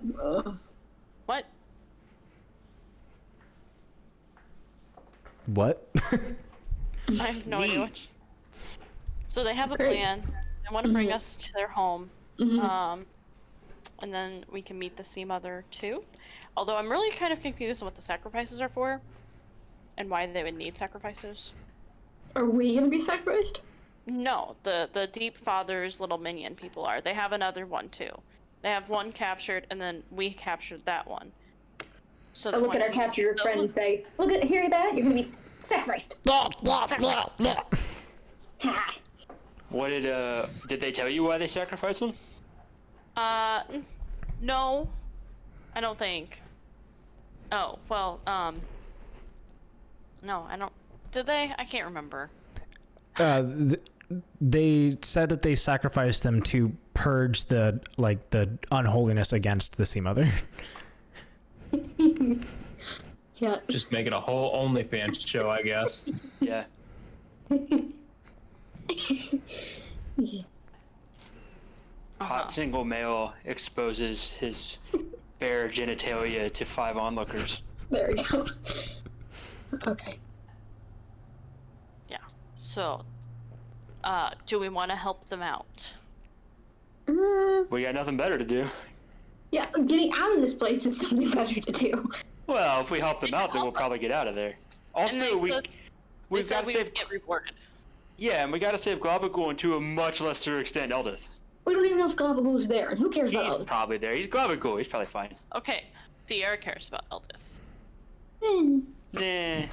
what? What? I have no idea what. So they have a plan. They want to bring us to their home. And then we can meet the Sea Mother too. Although I'm really kind of confused on what the sacrifices are for. And why they would need sacrifices. Are we gonna be sacrificed? No, the Deep Father's little minion people are. They have another one too. They have one captured, and then we captured that one. So I look at our captured friend and say, "Look at hear that? You're gonna be sacrificed." What did they tell you why they sacrificed them? No, I don't think. Oh, well, no, I don't. Did they? I can't remember. They said that they sacrificed them to purge the unholiness against the Sea Mother. Yeah. Just making a whole OnlyFans show, I guess. Yeah. Hot single male exposes his bare genitalia to 5 onlookers. There we go. Okay. Yeah. So, do we want to help them out? We got nothing better to do. Yeah, getting out of this place is something better to do. Well, if we help them out, then we'll probably get out of there. Also, we've got to save. Get rewarded. Yeah, and we got to save Globagool, and to a much lesser extent, Eldith. We don't even know if Globagool's there, and who cares He's about Eldith? probably there. He's Globagool. He's probably fine. Okay. Sierra cares about Eldith. Nah.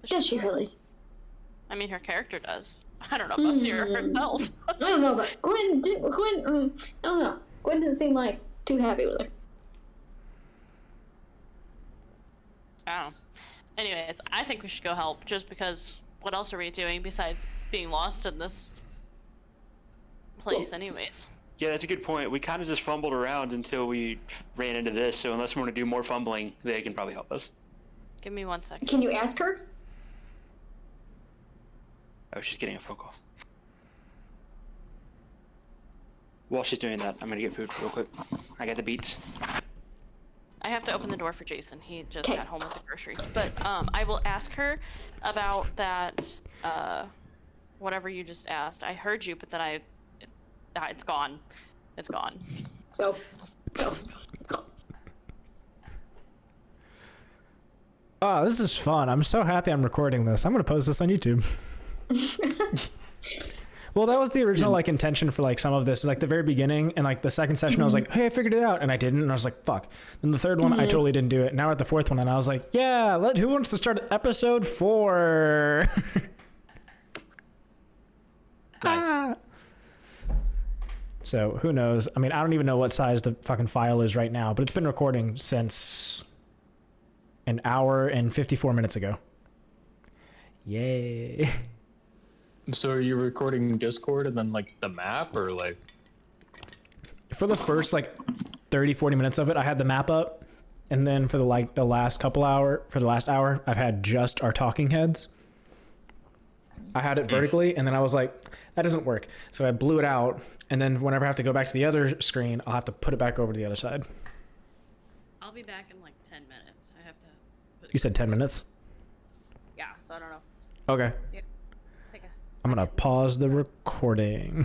Does she really? I mean, her character does. I don't know about Sierra herself. I don't know, but Gwen, I don't know. Gwen didn't seem like too happy with her. I don't know. Anyways, I think we should go help, just because what else are we doing besides being lost in this place anyways? Yeah, that's a good point. We kind of just fumbled around until we ran into this, so unless we want to do more fumbling, they can probably help us. Give me 1 second. Can you ask her? Oh, she's getting a phone call. While she's doing that, I'm gonna get food real quick. I got the beets. I have to open the door for Jason. He just 'Kay. got home with the groceries. But I will ask her about that, whatever you just asked. I heard you, but then it's gone. It's gone. Go. Go. Go. Oh, this is fun. I'm so happy I'm recording this. I'm gonna post this on YouTube. Well, that was the original like intention for like some of this. Like the very beginning and like the second session, I was like, hey, I figured it out, and I didn't. And I was like, fuck. Then the third one, I totally didn't do it. Now at the fourth one, and I was like, yeah, who wants to start episode 4? Nice. So who knows? I mean, I don't even know what size the fucking file is right now, but it's been recording since an hour and 54 minutes ago. Yay. So are you recording Discord and then like the map, or like? For the first like 30, 40 minutes of it, I had the map up. And then for the last hour, I've had just our talking heads. I had it vertically, and then I was like, that doesn't work. So I blew it out. And then whenever I have to go back to the other screen, I'll have to put it back over to the other side. I'll be back in like 10 minutes. I have to put You said 10 minutes? Yeah, so I don't know. Okay. Yeah. Take a I'm going to second. pause the recording.